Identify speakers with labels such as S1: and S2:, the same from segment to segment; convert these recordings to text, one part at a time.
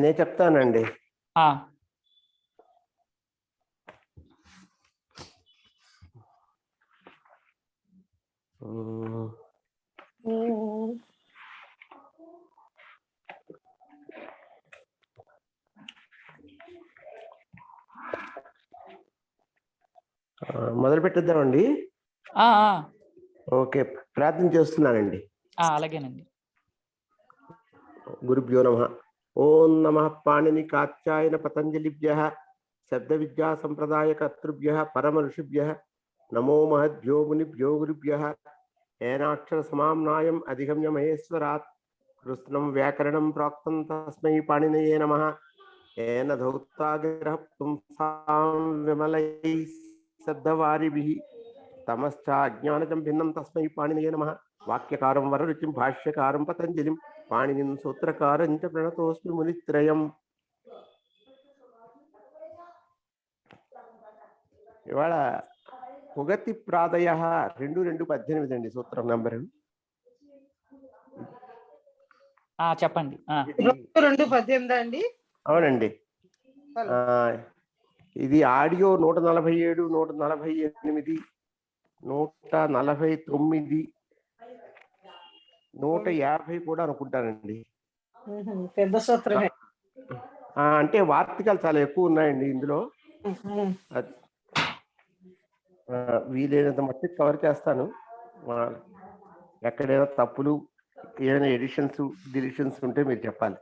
S1: నేను చెప్తానండి.
S2: ఆ,
S1: ఉమ్, మొదలు పెట్టేద్దామండి.
S2: ఆ, ఆ,
S1: ఓకే, ప్రార్థన చేస్తున్నానండి.
S2: అలాగేనండి.
S1: గురుభ్యో నమః. ఓం నమః పాణిని కాత్యాయన పతంజలిభ్యః శబ్ద విద్యా సంప్రదాయ కర్తృభ్యః పరమ ఋషిభ్యః నమో మహద్భ్యో మునిభ్యో గురుభ్యః. ఏనాక్షర సమామ్నాయం అధిగమ్య మహేశ్వరాత్ కృష్ణం వ్యాకరణం ప్రోక్తం తస్మై పాణినయే నమః. ఏన ధౌతాగ్రహ పుంసాం విమలైః శబ్దవారిభిః తమశ్చ అజ్ఞానజం భిన్నం తస్మై పాణినయే నమః. వాక్యకారం వరరుచిం భాష్యకారం పతంజలిం పాణినిం సూత్రకారం చ ప్రణతోస్మి మునిత్రయం. ఇవాళ పుగతి ప్రాదయ 2:2:18 అండి సూత్రం నంబరు.
S2: చెప్పండి.
S3: 2:2:18 అండి.
S1: అవునండి. ఇది ఆడియో 147, 148, 149, 150 కూడా అనుకుంటానండి.
S3: పెద్ద సూత్రమే.
S1: అంటే వార్తికాలు చాలా ఎక్కువ ఉన్నాయండి ఇందులో. వీలైనంత మట్టి కవర్ చేస్తాను. ఎక్కడైనా తప్పులు, ఏదైనా ఎడిషన్స్ డిలిషన్స్ ఉంటే మీరు చెప్పాలి.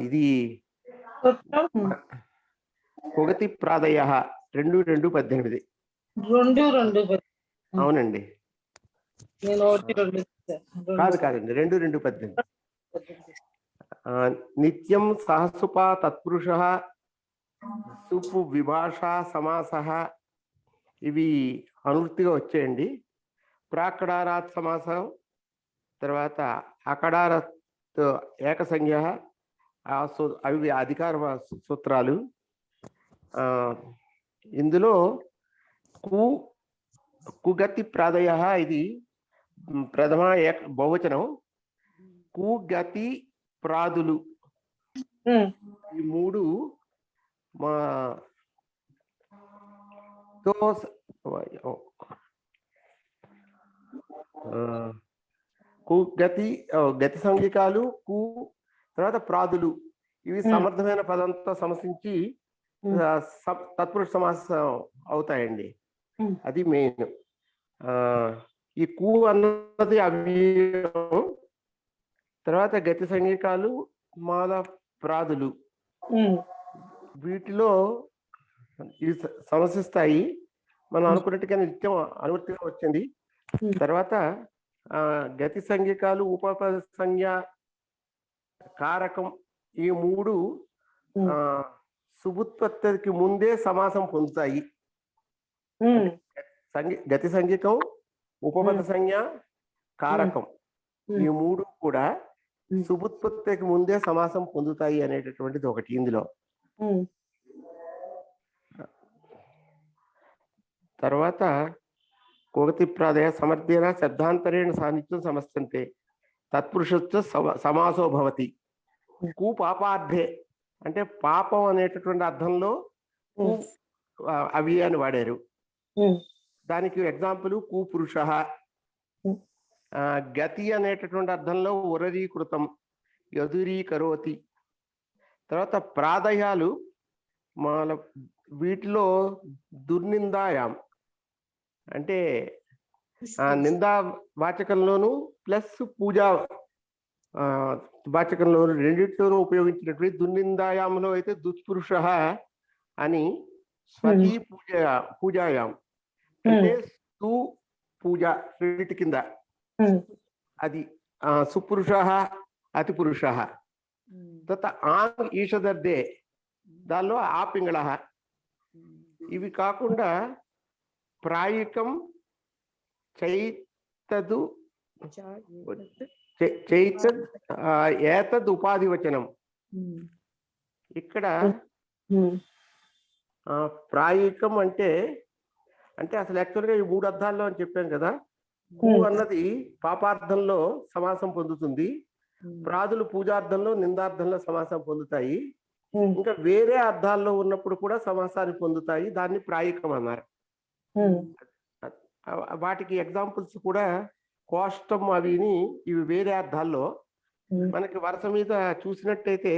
S1: ఇది పుగతి ప్రాదయ 2:2:18.
S3: 2:2:18.
S1: అవునండి. కాదండి, 2:2:18. నిత్యం సహసుపా తత్పురుష సుపు విభాషా సమాసః. ఇవి అనువృత్తిగా వచ్చాయండి. ప్రాకడారాత్ సమాసం, తర్వాత అకడారత్ ఏకసంజ్ఞ, అవి అధికార సూత్రాలు. ఇందులో కుగతి ప్రాదయ ఇది ప్రథమ బహువచనం. కుగతి ప్రాదులు ఈ మూడు మా గతి సంఘికాలు, తర్వాత ప్రాదులు, ఇవి సమర్థమైన పదంతో సమసించి తత్పురుష సమాసం అవుతాయండి. అది మెయిన్. ఈ కు అన్నది అవ్యయం, తర్వాత గతి సంఘికాలు, మాల ప్రాదులు, వీటిలో ఇవి సమసిస్తాయి. మనం అనుకున్నట్టుగా నిత్యం అనువృత్తిగా వచ్చింది. తర్వాత గతి సంఘికాలు, ఉపపద సంజ్ఞ, కారకం, ఈ మూడు సుబుత్పత్తికి ముందే సమాసం పొందుతాయి. గతి సంఘికం, ఉపపద సంజ్ఞ, కారకం, ఈ మూడు కూడా సుబుత్పత్తికి ముందే సమాసం పొందుతాయి అనేటటువంటిది ఒకటి ఇందులో. తర్వాత కుగతి ప్రాదయ సమర్థ్యేన శబ్దాంతరేణ సాన్నిధ్యం సమస్యంతే తత్పురుషత్వ సమాసో భవతి. కు పాపార్థే అంటే పాపం అనేటటువంటి అర్థంలో అవ్యయాన్ని వాడారు. దానికి ఎగ్జాంపుల్ కు పురుష. గతి అనేటటువంటి అర్థంలో ఉరరీకృతం, యదురీకరోతి. తర్వాత ప్రాదయాలు వీటిలో దుర్నిందాయాం అంటే నిందా వాచకంలోను ప్లస్ పూజా వాచకంలోను రెండింటిలోనూ ఉపయోగించినటువంటి దుర్నిందాయాంలో అయితే దుష్పురుష అని స్వకీ పూజాయాం అంటే సు పూజ రెండింటి కింద అది సుపురుష అతిపురుష. తర్వాత ఆంగ్ ఈషదర్దే దానిలో ఆపింగళ. ఇవి కాకుండా ప్రాయికం, చైతదు, ఏతద్ ఉపాధివచనం. ఇక్కడ ప్రాయికం అంటే అసలు యాక్చువల్గా ఈ మూడు అర్థాల్లో అని చెప్పాను కదా. కు అన్నది పాపార్థంలో సమాసం పొందుతుంది, ప్రాదులు పూజార్థంలో నిందార్థంలో సమాసం పొందుతాయి, ఇంకా వేరే అర్థాల్లో ఉన్నప్పుడు కూడా సమాసాన్ని పొందుతాయి. దాన్ని ప్రాయికం అన్నారు. వాటికి ఎగ్జాంపుల్స్ కూడా కోష్టం అవిని, ఇవి వేరే అర్థాల్లో. మనకి వరుస మీద చూసినట్టయితే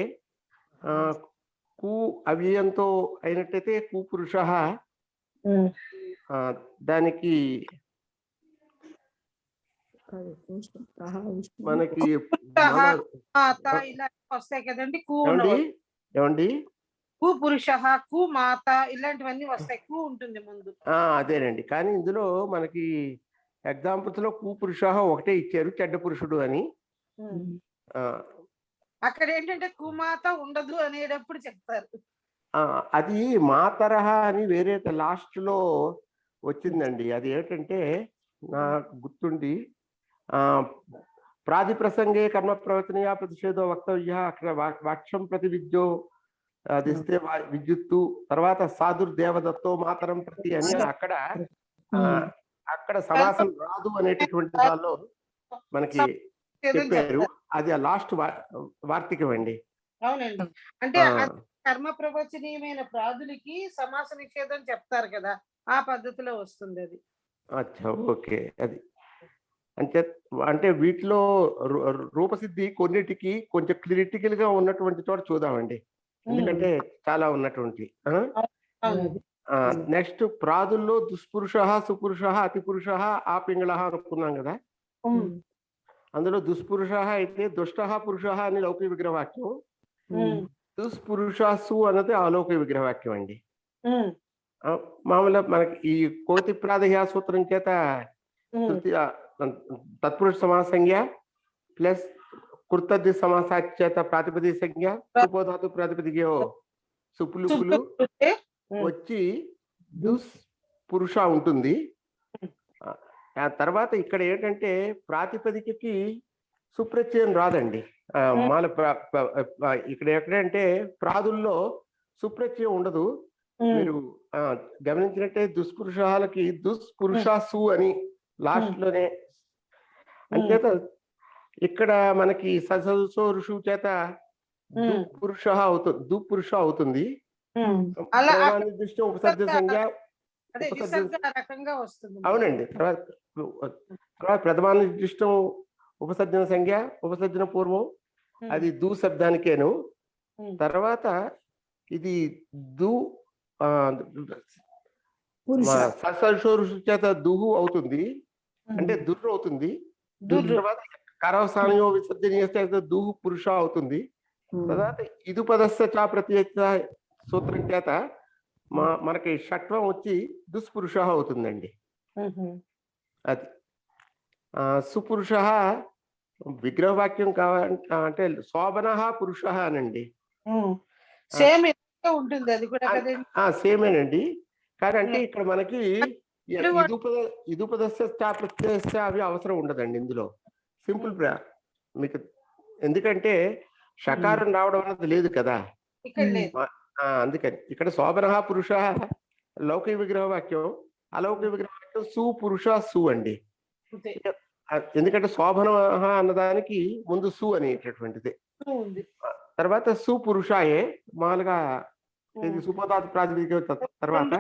S1: కు అవ్యయంతో అయినట్టయితే కు పురుష, దానికి మనకి
S3: మాత ఇలా వస్తాయి కదండి. కు
S1: ఏమండి
S3: కు పురుష, కు మాత ఇలాంటివన్నీ వస్తాయి. కు ఉంటుంది ముందు.
S1: అదేనండి. కానీ ఇందులో మనకి ఎగ్జాంపుల్స్ లో కు పురుష ఒకటే ఇచ్చారు, చెడ్డ పురుషుడు అని.
S3: అక్కడ ఏంటంటే కుమాత ఉండదు అనేటప్పుడు చెప్తారు.
S1: అది మాతరహ అని వేరే లాస్ట్ లో వచ్చిందండి. అది ఏంటంటే నాకు గుర్తుండి ప్రాది ప్రసంగే కర్మ ప్రవచనయా ప్రతిషేధో వక్తవ్య, అక్కడ వాక్యం ప్రతి విద్యో అదిస్తే విద్యుత్తు, తర్వాత సాధుర్ దేవదత్తో మాతరం ప్రతి అని అక్కడ సమాసం రాదు అనేటటువంటి దానిలో మనకి చెప్పారు. అది ఆ లాస్ట్ వార్తికం అండి.
S3: అవునండి. అంటే కర్మ ప్రవచనీయమైన ప్రాదులకి సమాస నిషేధం చెప్తారు కదా, ఆ పద్ధతిలో వస్తుంది అది.
S1: అచ్చా, ఓకే. అది అంటే వీటిలో రూపసిద్ధి కొన్నిటికి కొంచెం క్రిటికల్ గా ఉన్నటువంటి చోట చూద్దామండి, ఎందుకంటే చాలా ఉన్నటువంటి. నెక్స్ట్ ప్రాదుల్లో దుష్పురుష, సుపురుష, అతి పురుష, ఆ పింగళ అనుకున్నాం కదా. అందులో దుష్పురుష అయితే దుష్ట పురుష అని లౌకిక విగ్రహవాక్యం, దుష్పురుషాసు అన్నది అలౌకిక విగ్రహవాక్యం అండి. మామూలుగా మనకి ఈ కోతి ప్రాదహ్య సూత్రం చేత తత్పురుష సమాస సంజ్ఞ ప్లస్ కృతద్ది సమాస చేత ప్రాతిపదిక సంజ్ఞ, సుపోధాతు ప్రాతిపదికో సుపులుపులు వచ్చి దుష్పురుష ఉంటుంది. ఆ తర్వాత ఇక్కడ ఏంటంటే ప్రాతిపదికకి సుప్రత్యయం రాదండి. ఇక్కడ ఎక్కడంటే ప్రాదుల్లో సుప్రత్యయం ఉండదు. మీరు గమనించినట్టే దుష్పురుషాలకి దుష్పురుషాసు అని లాస్ట్ లోనే. అంచేత ఇక్కడ మనకి ససో ఋషు చేత దుపురుష అవుతుంది. నిర్దిష్ట ఉపసర్జ సంఖ్య అవునండి. తర్వాత ప్రథమా నిర్దిష్టం ఉపసర్జన సంఖ్య, ఉపసర్జన పూర్వం అది దు శబ్దానికేను. తర్వాత ఇది దు ససోరుషు చేత దుహు అవుతుంది, అంటే దుర్రు అవుతుంది. తర్వాత కరవసానయో విసర్జనీయ చేత దుహు పురుష అవుతుంది. తర్వాత ఇది పదస్థ చా ప్రత్యేక సూత్రం చేత మనకి షట్వం వచ్చి దుష్పురుష అవుతుందండి. అది సుపురుష విగ్రహవాక్యం కావాలంటే శోభన పురుష అనండి. సేమేనండి. కానీ అంటే ఇక్కడ మనకి ఇదుపదస్థ ప్రత్యయ అవి అవసరం ఉండదండి ఇందులో. సింపుల్ మీకు, ఎందుకంటే షకారం రావడం అన్నది లేదు కదా, అందుకని ఇక్కడ శోభన పురుష లౌకిక విగ్రహవాక్యం, అలౌకిక విగ్రహవాక్యం సుపురుష సు అండి. ఎందుకంటే శోభన అన్నదానికి ముందు సు అనేటటువంటిది, తర్వాత సుపురుషాయే మామూలుగా సుపోధాత ప్రాతిపదిక తర్వాత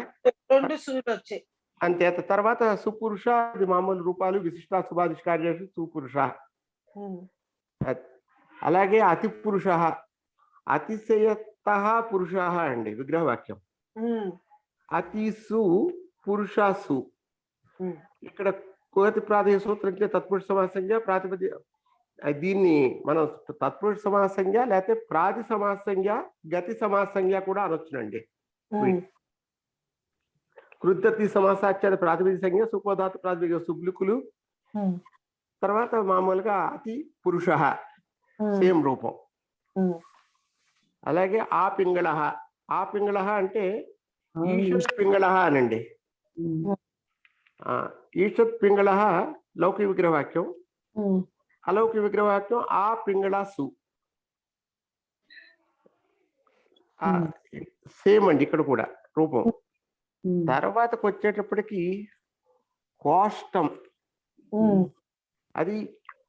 S1: అంతే. తర్వాత సుపురుష ఇది మామూలు రూపాలు విశిష్ట శుభాదిష్కార్యేషు సుపురుష. అలాగే అతి పురుష, అతిశయత పురుష అండి విగ్రహవాక్యం. అతిసు పురుషాసు. ఇక్కడ కోతి ప్రాతిపదిక సూత్రం తత్పురుష సమాస సంజ్ఞ ప్రాతిపదిక, దీన్ని మనం తత్పురుష సమాస సంజ్ఞ లేకపోతే ప్రాతి సమాస సంజ్ఞ, గతి సమాస సంజ్ఞ కూడా అనొచ్చునండి. కృద్ధతి సమాసాచ్యాద ప్రాతిపదిక సంజ్ఞ, సుపోధాత ప్రాతిపదిక సుబ్లుకులు. తర్వాత మామూలుగా అతి పురుష సేమ్ రూపం. అలాగే ఆ పింగళ, ఆ పింగళ అంటే ఈషత్ పింగళ అనండి. ఈషత్ పింగళ లౌకిక విగ్రహవాక్యం, అలౌకిక విగ్రహవాక్యం ఆ పింగళాసు. సేమ్ అండి ఇక్కడ కూడా రూపం. తర్వాతకు వచ్చేటప్పటికి కోష్టం, అది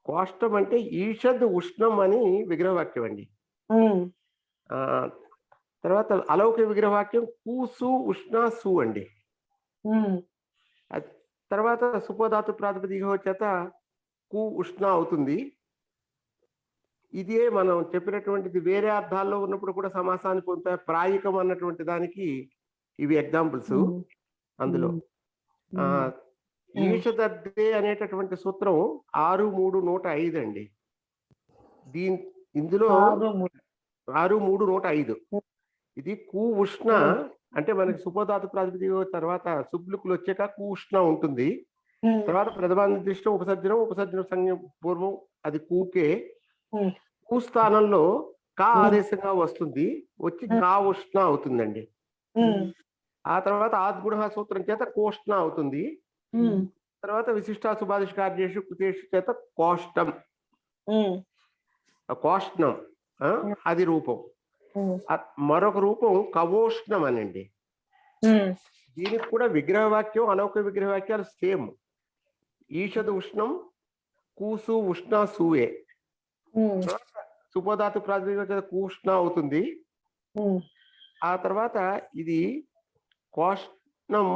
S1: కోష్టం అంటే ఈషద్ ఉష్ణం అని విగ్రహవాక్యం అండి. ఆ తర్వాత అలౌకిక విగ్రహవాక్యం కూసు ఉష్ణ సు అండి. అది తర్వాత సుపోధాతు ప్రాతిపదిక చేత కు ఉష్ణ అవుతుంది. ఇదే మనం చెప్పినటువంటిది వేరే అర్థాల్లో ఉన్నప్పుడు కూడా సమాసాన్ని పొందుతాయి. ప్రాయికం అన్నటువంటి దానికి ఇవి ఎగ్జాంపుల్స్. అందులో ఈషదద్దే అనేటటువంటి సూత్రం 6-3-105 అండి. ఇందులో 6-3-105 ఇది కు ఉష్ణ అంటే మనకి సుపోధాతు ప్రాతిపదిక తర్వాత సుబ్లుకులు వచ్చాక కు ఉష్ణ ఉంటుంది. తర్వాత ప్రథమ నిర్దిష్టం ఉపసర్జనం సంజ్ఞ పూర్వం అది కూకే. కు స్థానంలో కా ఆదేశంగా వస్తుంది, వచ్చి కా ఉష్ణ అవుతుందండి. ఆ తర్వాత ఆద్గుణ సూత్రం చేత కోష్ణ అవుతుంది. తర్వాత విశిష్టా సుభాదిష కార్యేషు కృతేషు చేత కోష్టం కోష్ణం అది రూపం. మరొక రూపం కవోష్ణం అనండి. దీనికి కూడా విగ్రహవాక్యం అలౌకిక విగ్రహవాక్యాలు సేమ్. ఈషద్ ఉష్ణం కూసు ఉష్ణ సూయే. సుపోధాతు ప్రాతిపదిక కూష్ణ అవుతుంది. ఆ తర్వాత ఇది కోష్ణం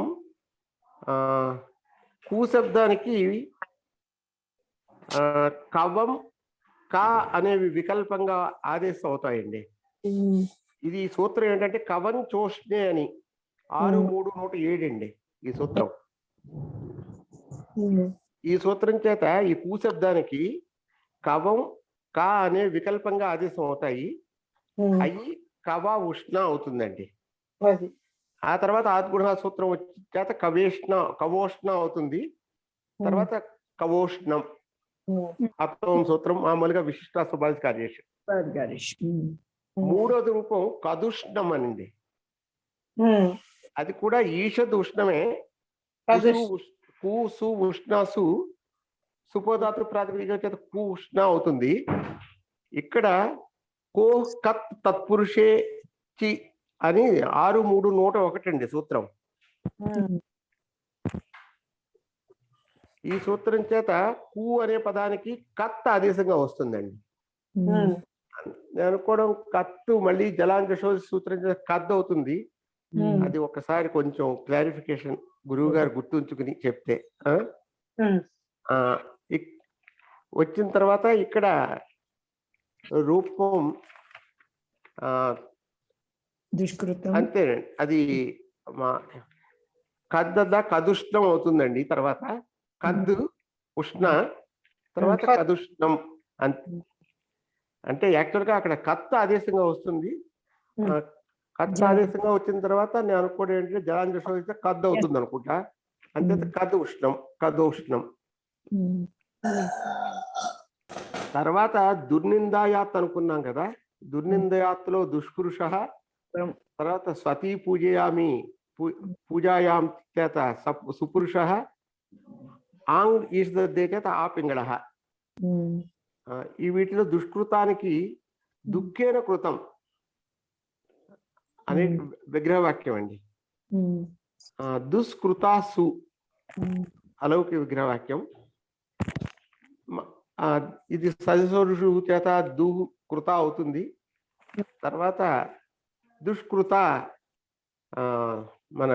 S1: కూ శబ్దానికి కవం కా అనేవి వికల్పంగా ఆదేశం అవుతాయండి. ఇది సూత్రం ఏంటంటే కవం చోష్ణే అని 6-3-107 అండి ఈ సూత్రం. ఈ సూత్రం చేత ఈ కూ శబ్దానికి కవం కా అనే వికల్పంగా ఆదేశం అవుతాయి. అయి కవ ఉష్ణ అవుతుందండి. ఆ తర్వాత ఆద్గుణ సూత్రం చేత కవోష్ణ అవుతుంది. తర్వాత కవోష్ణం అప్తవం సూత్రం మామూలుగా విశిష్ట సుభాష్ కార్యేషు. మూడోది రూపం కదుష్ణం అనింది. అది కూడా ఈషద్ ఉష్ణమే. కూసు ఉష్ణసు సుపోధాతు ప్రాతిపదిక చేత కు ఉష్ణ అవుతుంది. ఇక్కడ కో కత్ తత్పురుషే చి అని 6-3-101 అండి సూత్రం. ఈ సూత్రం చేత కు అనే పదానికి కత్ ఆదేశంగా వస్తుందండి. నేను అనుకోవడం కత్తు మళ్ళీ జలాంజశోధ సూత్రం చేత కద్ అవుతుంది. అది ఒకసారి కొంచెం క్లారిఫికేషన్ గురువు గారు గుర్తుంచుకుని చెప్తే. వచ్చిన తర్వాత ఇక్కడ రూపం అంతేనండి. అది మా కదుష్ణం అవుతుందండి. తర్వాత కద్దు ఉష్ణ, తర్వాత కదుష్ణం అంటే యాక్చువల్గా అక్కడ కత్త ఆదేశంగా వస్తుంది. కత్త ఆదేశంగా వచ్చిన తర్వాత నేను అనుకోవడం ఏంటంటే జలాంజశోధిస్తే కద్దు అవుతుంది అనుకుంటా. అంతే కదోష్ణం. తర్వాత దుర్నిందాయాత్ అనుకున్నాం కదా. దుర్నిందయాత్లో దుష్పురుష, తర్వాత స్వతీ పూజాయాం చేత సుపురుష, ఆంగ్ ఈశ్వదే చేత ఆపింగళ. ఈ వీటిలో దుష్కృతానికి దుఃఖేన కృతం అనే విగ్రహవాక్యం అండి. దుష్కృతాసు అలౌకిక విగ్రహవాక్యం. ఇది సజసోరుషు చేత దుఃకృత అవుతుంది. తర్వాత దుష్కృత మన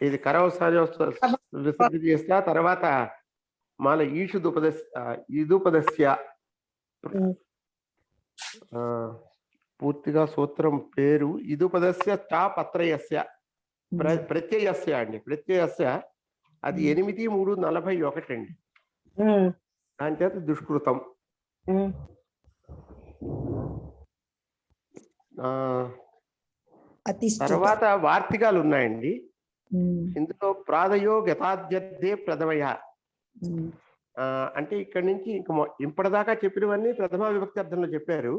S1: ఇది కరవసారి విసర్జన చేస్తా. తర్వాత మాల ఈదుపదస్య పూర్తిగా సూత్రం పేరు ఇదుపదస్య చాపత్రయస్య ప్రత్యయస్య అండి. ప్రత్యయస్య అది 8-3-41 అండి. దాని చేత దుష్కృతం. తర్వాత వార్తికాలు ఉన్నాయండి. ఇందులో ప్రాదయో గతాద్యర్థే ప్రథమయ అంటే ఇక్కడి నుంచి ఇప్పటిదాకా చెప్పినవన్నీ ప్రథమ విభక్తి అర్థంలో చెప్పారు.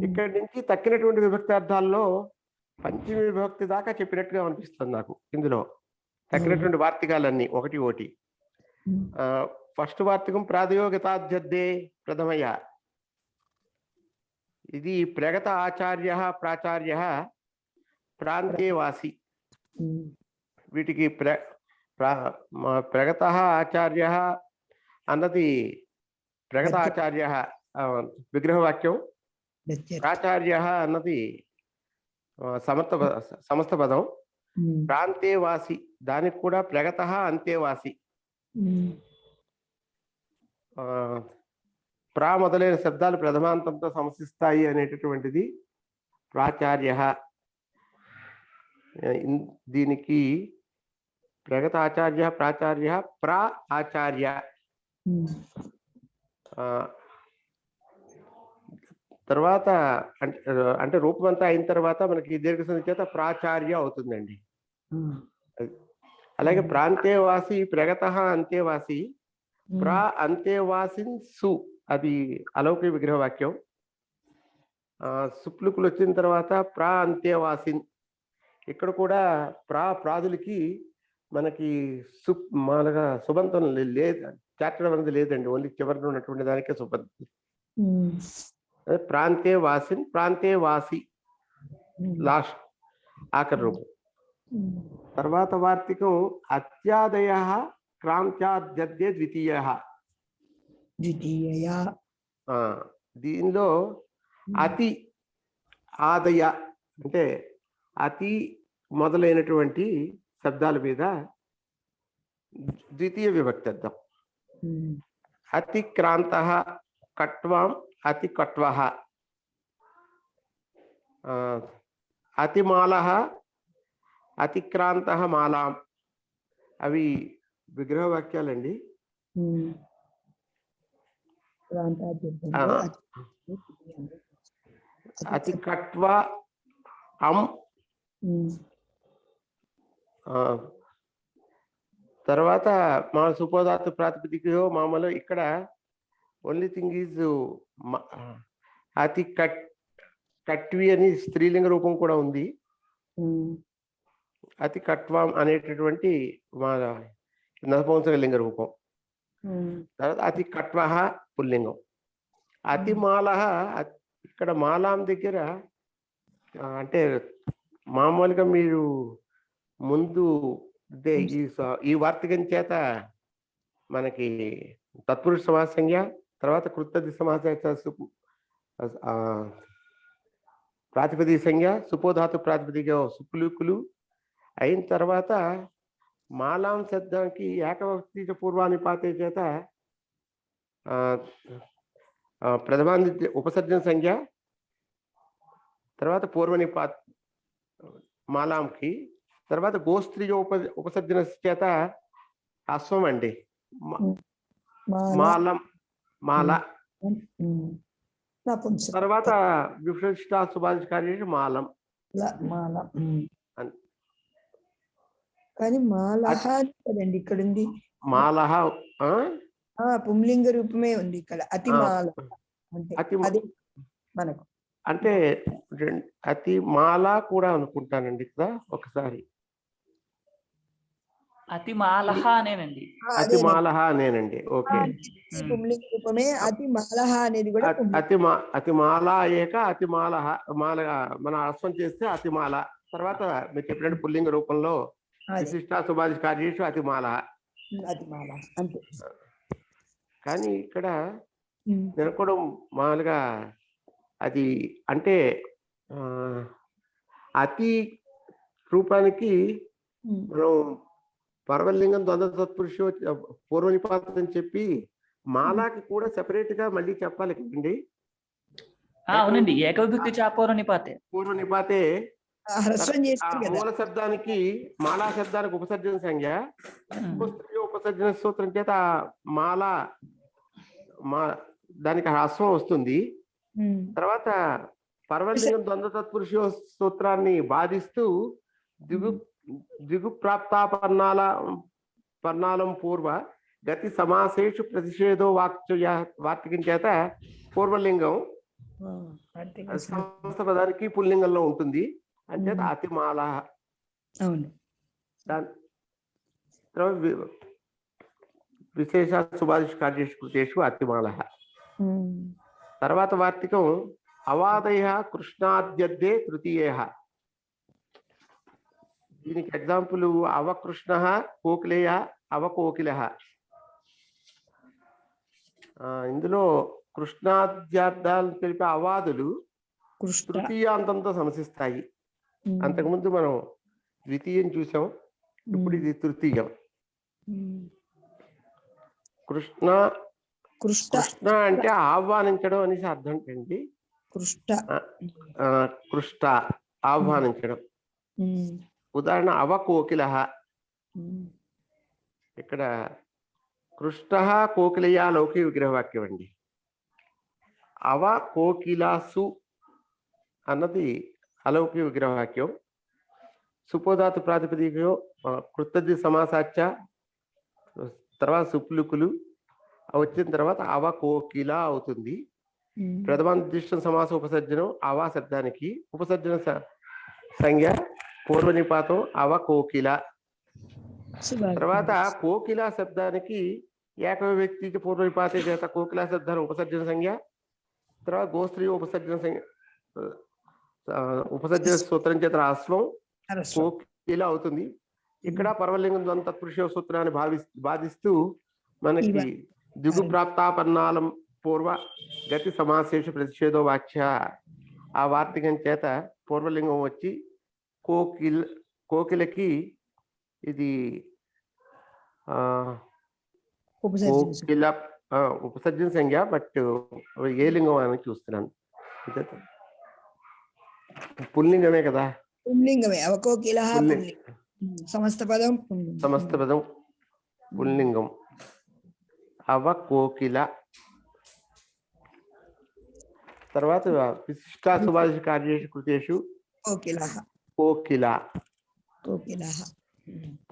S1: ఇక్కడి నుంచి తక్కినటువంటి విభక్తి అర్థాల్లో పంచమి విభక్తి దాకా చెప్పినట్టుగా అనిపిస్తుంది నాకు. ఇందులో తక్కినటువంటి వార్తికాలన్నీ ఒకటి. ఫస్ట్ వార్తికం ప్రాదయోగతాధ్యర్థే ప్రథమయ. ఇది ప్రగత ఆచార్య ప్రాచార్య ప్రాంతే వాసి. వీటికి ప్రగత ఆచార్య అన్నది ప్రగతాచార్య విగ్రహవాక్యం. ప్రాచార్య అన్నది సమస్త పదం. ప్రాంతేవాసి దానికి కూడా ప్రగత అంతేవాసి. ప్రా మొదలైన శబ్దాలు ప్రథమాంతంతో సమసిస్తాయి అనేటటువంటిది ప్రాచార్య. దీనికి ప్రగత ఆచార్య, ప్రాచార్య, ప్రా ఆచార్య. తర్వాత అంటే రూపం అంతా అయిన తర్వాత మనకి దీర్ఘ సంధి చేత ప్రాచార్య అవుతుందండి. అలాగే ప్రాంతేవాసి ప్రగత అంతేవాసి. ప్రా అంతేవాసిన్ సు అది అలౌకిక విగ్రహ వాక్యం. సుప్లుకులు వచ్చిన తర్వాత ప్రా అంతేవాసిన్. ఇక్కడ కూడా ప్రాదులకి మనకి మామూలుగా సుబంతం లేదు, చాటడం అనేది లేదండి. ఓన్లీ చివరిలో ఉన్నటువంటి దానికే సుబంతం. ప్రాంతేవాసిన్, ప్రాంతేవాసి లాస్ట్ ఆఖరి రూపం. తర్వాత వార్తికం అత్యాదయ క్రాంత్యాద్యే ద్వితీయ. దీనిలో అతి ఆదయ అంటే అతి మొదలైనటువంటి శబ్దాల మీద ద్వితీయ విభక్తి అర్థం. అతిక్రాంత కట్వాం అతి కట్వ. అతిమాల అతిక్రాంత మాలాం. అవి విగ్రహ వాక్యాలండి. అతి కట్వ అం. తర్వాత మా సుపోధాతు ప్రాతిపదికలో మామూలు ఇక్కడ ఓన్లీ థింగ్ ఈజ్ అతి కట్వి అని స్త్రీలింగ రూపం కూడా ఉంది. అతి కట్వం అనేటటువంటి మా నపుంసకలింగ రూపం. తర్వాత అతి కట్వ పుల్లింగం. అతిమాల ఇక్కడ మాలాం దగ్గర అంటే మామూలుగా మీరు ముందు ఈ వార్తికం చేత మనకి తత్పురుష సమాస సంజ్ఞ, తర్వాత కృతది సమాస ప్రాతిపదిక సంజ్ఞ, సుపోధాతు ప్రాతిపదిక సుపులుకులు అయిన తర్వాత మాలాం శబ్దానికి ఏకవక్తి పూర్వానిపాతే చేత ప్రథమాంది ఉపసర్జన సంజ్ఞ, తర్వాత పూర్వనిపాత మాలాంకి, తర్వాత గోస్త్రీయ ఉపసర్జన చేత అశ్వం అండి. మాలం మాల. తర్వాత విశిష్ట సుభాషికార్య మాలం.
S4: కానీ మాలహ కదండి ఇక్కడ ఉంది.
S1: మాలహ
S4: పుంలింగ రూపమే ఉంది ఇక్కడ. అతి మాల అంటే మనకు
S1: అంటే అతి మాల కూడా అనుకుంటానండి ఇక్కడ ఒకసారి.
S2: అతి మాలహ అనేనండి.
S1: అతి మాలహ అనేనండి. ఓకే.
S4: పుంలింగ రూపమే అతి మాలహ అనేది కూడా.
S1: అతి మాల ఏక అతి మాలహ మాల మనం అశ్వం చేస్తే అతి మాల. తర్వాత మీరు చెప్పినట్టు పుల్లింగ రూపంలో విశిష్ట సుభాషి కార్యేషు అతి మాల.
S4: అంతే.
S1: కానీ ఇక్కడ నేను కూడా మామూలుగా అది అంటే అతి రూపానికి మనం పర్వలింగం ద్వంద్వ తత్పురుష పూర్వనిపాతం అని చెప్పి మాలాకి కూడా సెపరేట్ గా మళ్ళీ చెప్పాలి కదండి.
S2: అవునండి, ఏకవిభక్తి పూర్వనిపాతే.
S1: పూర్వనిపాతే మూల శబ్దానికి మాలా శబ్దానికి ఉపసర్జన సంజ్ఞ, ఉపసర్జన సూత్రం చేత మాల దానికి హ్రస్వం వస్తుంది. తర్వాత పర్వలింగం ద్వంద్వ తత్పురుష సూత్రాన్ని బాధిస్తూ పర్ణాలం పూర్వ గతి సమాసేషు ప్రతిషేధో వార్తికం చేత పూర్వలింగం సమస్త పదానికి పుల్లింగంలో ఉంటుంది. అంచేత అతిమాల. విశేష సుభాషిషు కార్యేషు కృతేషు అతిమాల. తర్వాత వార్తికం అవాదయ కృష్ణాద్యే తృతీయ. దీనికి ఎగ్జాంపుల్ అవకృష్ణ కోకిలేయ అవకోకిల. ఇందులో కృష్ణాద్యార్థాలు తెలిపే అవాదులు
S4: కృష్ణ
S1: తృతీయాంతంతో సమసిస్తాయి. అంతకుముందు మనం ద్వితీయం చూసాం, ఇప్పుడు ఇది తృతీయం. కృష్ణ కృష్ణ అంటే ఆహ్వానించడం అనేసి అర్థం అండి. కృష్ణ ఆహ్వానించడం. ఉదాహరణ అవకోకిల. ఇక్కడ కృష్ణ కోకిలయా లౌకిక విగ్రహవాక్యం అండి. అవ కోకిలాసు అన్నది అలౌకిక విగ్రహవాక్యం. సుపోధాతు ప్రాతిపదికలో కృతజ్ఞ సమాసాచ, తర్వాత సుప్లుకులు వచ్చిన తర్వాత అవ కోకిల అవుతుంది. ప్రథమాంతిష్టం సమాస ఉపసర్జనం అవ శబ్దానికి, ఉపసర్జన సంజ్ఞ పూర్వనిపాతం అవ కోకిల. తర్వాత కోకిల శబ్దానికి ఏకవ్యక్తికి పూర్వనిపాతే చేత కోకిల శబ్దాన్ని ఉపసర్జన సంజ్ఞ, తర్వాత గోస్త్రీ ఉపసర్జన సంజ్ఞ ఉపసర్జన సూత్రం చేత అశ్వం కోకిల అవుతుంది. ఇక్కడ పర్వలింగం ద్వంత తత్పురుష సూత్రాన్ని బాధిస్తూ మనకి దిగు ప్రాప్తాపన్నాలం పూర్వ గతి సమాసేష ప్రతిషేధో వాచ్య ఆ వార్తికం చేత పూర్వలింగం వచ్చి కోకిలకి ఇది కోకిల ఉపసర్జన సంజ్ఞ. బట్ ఏ లింగం అని చూస్తున్నాను, పుల్లింగమే కదా.
S4: పుల్లింగమే అవకోకిల. సమస్త పదం
S1: పుల్లింగం. అవకోకిల. తర్వాత విశిష్టా సుభాషిత కార్యేషు కృతేషు కోకిల.